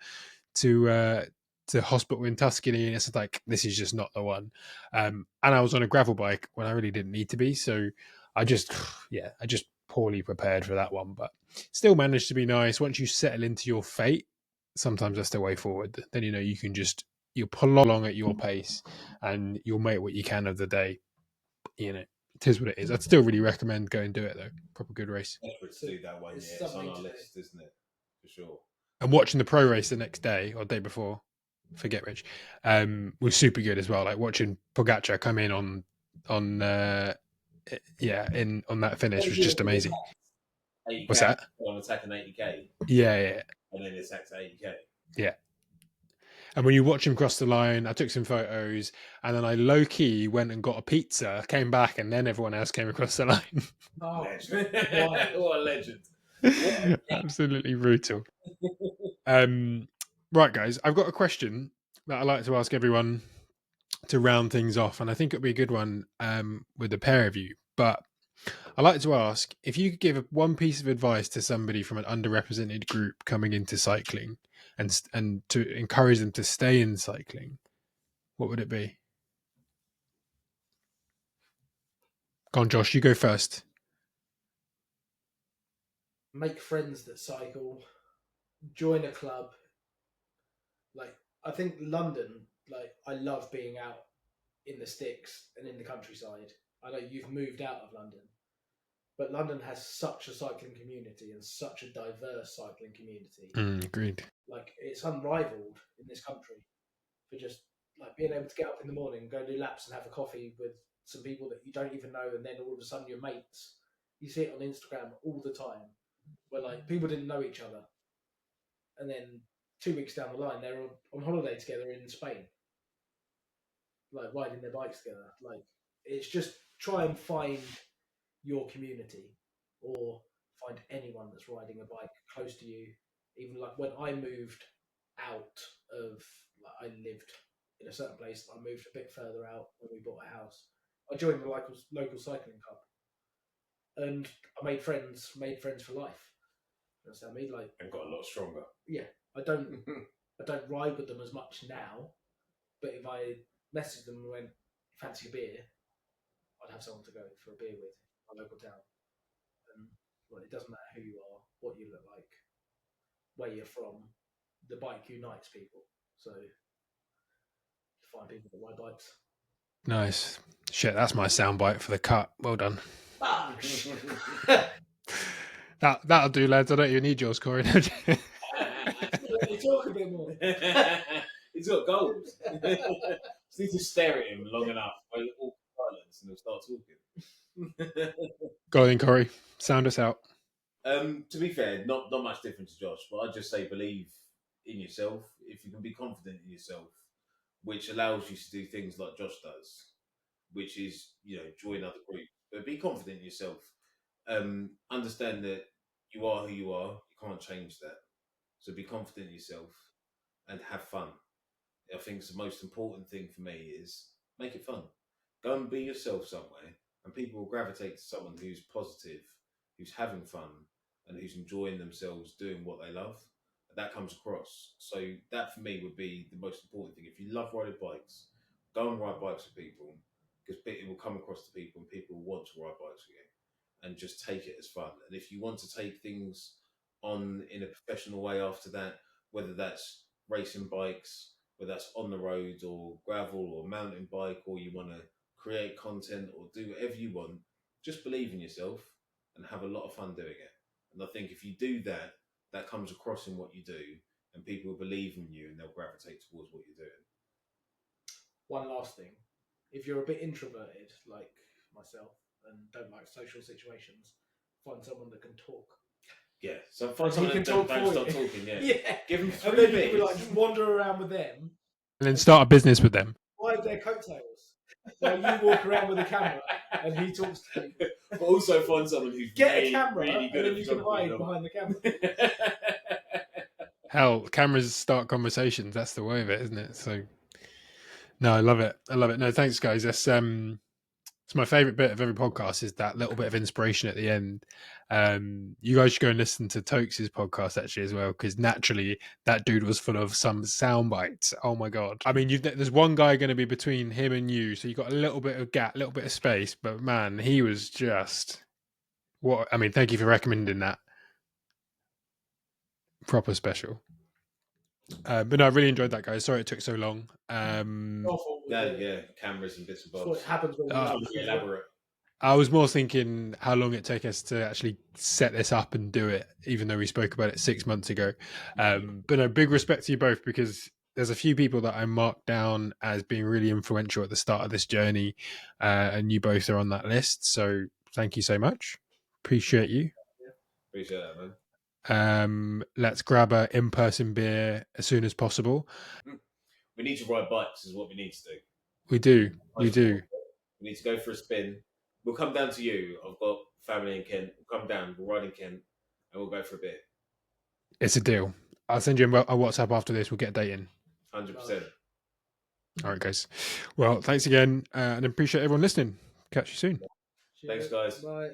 hospital in Tuscany, and it's like, this is just not the one. And I was on a gravel bike when I really didn't need to be. So I just poorly prepared for that one, but still managed to be nice. Once you settle into your fate, sometimes that's the way forward. Then you'll pull along at your pace and you'll make what you can of the day. It is what it is. I'd still really recommend go and do it though. Proper good race. Desperate to do that one, it's on our list, isn't it? For sure. And watching the pro race the next day or day before, forget Rich, was super good as well. Like watching Pogacar come in on that finish was just amazing. 80K, what's that? On attacking 80K. Yeah. And then it's attacked 80K. Yeah. And when you watch him cross the line, I took some photos, and then I low-key went and got a pizza, came back, and then everyone else came across the line. Oh, legend. What a legend. Absolutely brutal. Right, guys, I've got a question that I like to ask everyone to round things off, and I think it'll be a good one with the pair of you. But I like to ask, if you could give one piece of advice to somebody from an underrepresented group coming into cycling and to encourage them to stay in cycling, what would it be? Go on, Josh, you go first. Make friends that cycle. Join a club. Like, I think London, like, I love being out in the sticks and in the countryside. I know you've moved out of London, but London has such a cycling community and such a diverse cycling community. Agreed. Like, it's unrivaled in this country for just like being able to get up in the morning, go do laps and have a coffee with some people that you don't even know, and then all of a sudden you're mates. You see it on Instagram all the time, where like people didn't know each other, and then 2 weeks down the line they're on holiday together in Spain, like riding their bikes together. Like, it's just try and find your community, or find anyone that's riding a bike close to you. Even like when I moved out of, like, I lived in a certain place, I moved a bit further out when we bought a house. I joined the local cycling club, and I made friends for life. You understand me? Like, and got a lot stronger. Yeah, I don't ride with them as much now, but if I messaged them and went, fancy a beer, I'd have someone to go for a beer with, my local town. And Well, it doesn't matter who you are, what you look like, where you're from. The bike unites people. So find people that ride bikes. Nice. Shit, that's my soundbite for the cut. Well done. That'll do, lads. I don't even need yours, Khory. You talk a bit more. He's got goals. Just need to stare at him long enough, all silence, and he'll start talking. Go on, Khory. Sound us out. To be fair, not much different to Josh, but I'd just say believe in yourself. If you can be confident in yourself, which allows you to do things like Josh does, which is, join other groups. But be confident in yourself. Understand that you are who you are. You can't change that. So be confident in yourself and have fun. I think it's the most important thing for me is make it fun. Go and be yourself somewhere, and people will gravitate to someone who's positive, who's having fun, and who's enjoying themselves doing what they love. That comes across. So that for me would be the most important thing. If you love riding bikes, go and ride bikes with people, because it will come across to people and people will want to ride bikes with you, and just take it as fun. And if you want to take things on in a professional way after that, whether that's racing bikes, whether that's on the road or gravel or mountain bike, or you want to create content or do whatever you want, just believe in yourself and have a lot of fun doing it. And I think if you do that, that comes across in what you do, and people will believe in you and they'll gravitate towards what you're doing. One last thing. If you're a bit introverted, like myself, and don't like social situations, find someone that can talk. Yeah, so find someone that don't stop talking, yeah. Yeah. Give them And three then you bits. like just wander around with them. And then start a business with them. Ride their coattails. While you walk around with a camera and he talks to people. But also find someone who's Get really, a camera really good and then at you can hide behind the camera. Hell, cameras start conversations. That's the way of it, isn't it? So, no, I love it. I love it. No, thanks, guys. That's it's my favorite bit of every podcast is that little bit of inspiration at the end. You guys should go and listen to Tokes' podcast actually as well, because naturally that dude was full of some sound bites. Oh my god! I mean, there's one guy going to be between him and you, so you got a little bit of gap, a little bit of space. But man, he was just what. I mean, thank you for recommending that. Proper special. But no, I really enjoyed that, guys. Sorry it took so long. Yeah, cameras and bits and bobs. What happens when elaborate. I was more thinking how long it took us to actually set this up and do it, even though we spoke about it 6 months ago. But no, big respect to you both, because there's a few people that I marked down as being really influential at the start of this journey, and you both are on that list. So thank you so much. Appreciate you. Appreciate that, man. Let's grab a in-person beer as soon as possible. We need to ride bikes is what we need to do. We do. We need to go for a spin. We'll come down to you. I've got family in Kent. We'll come down. We'll ride in Kent and we'll go for a bit. It's a deal. I'll send you a WhatsApp after this. We'll get a date in. 100%. All right, guys. Well, thanks again, and appreciate everyone listening. Catch you soon. Thanks, guys. Bye.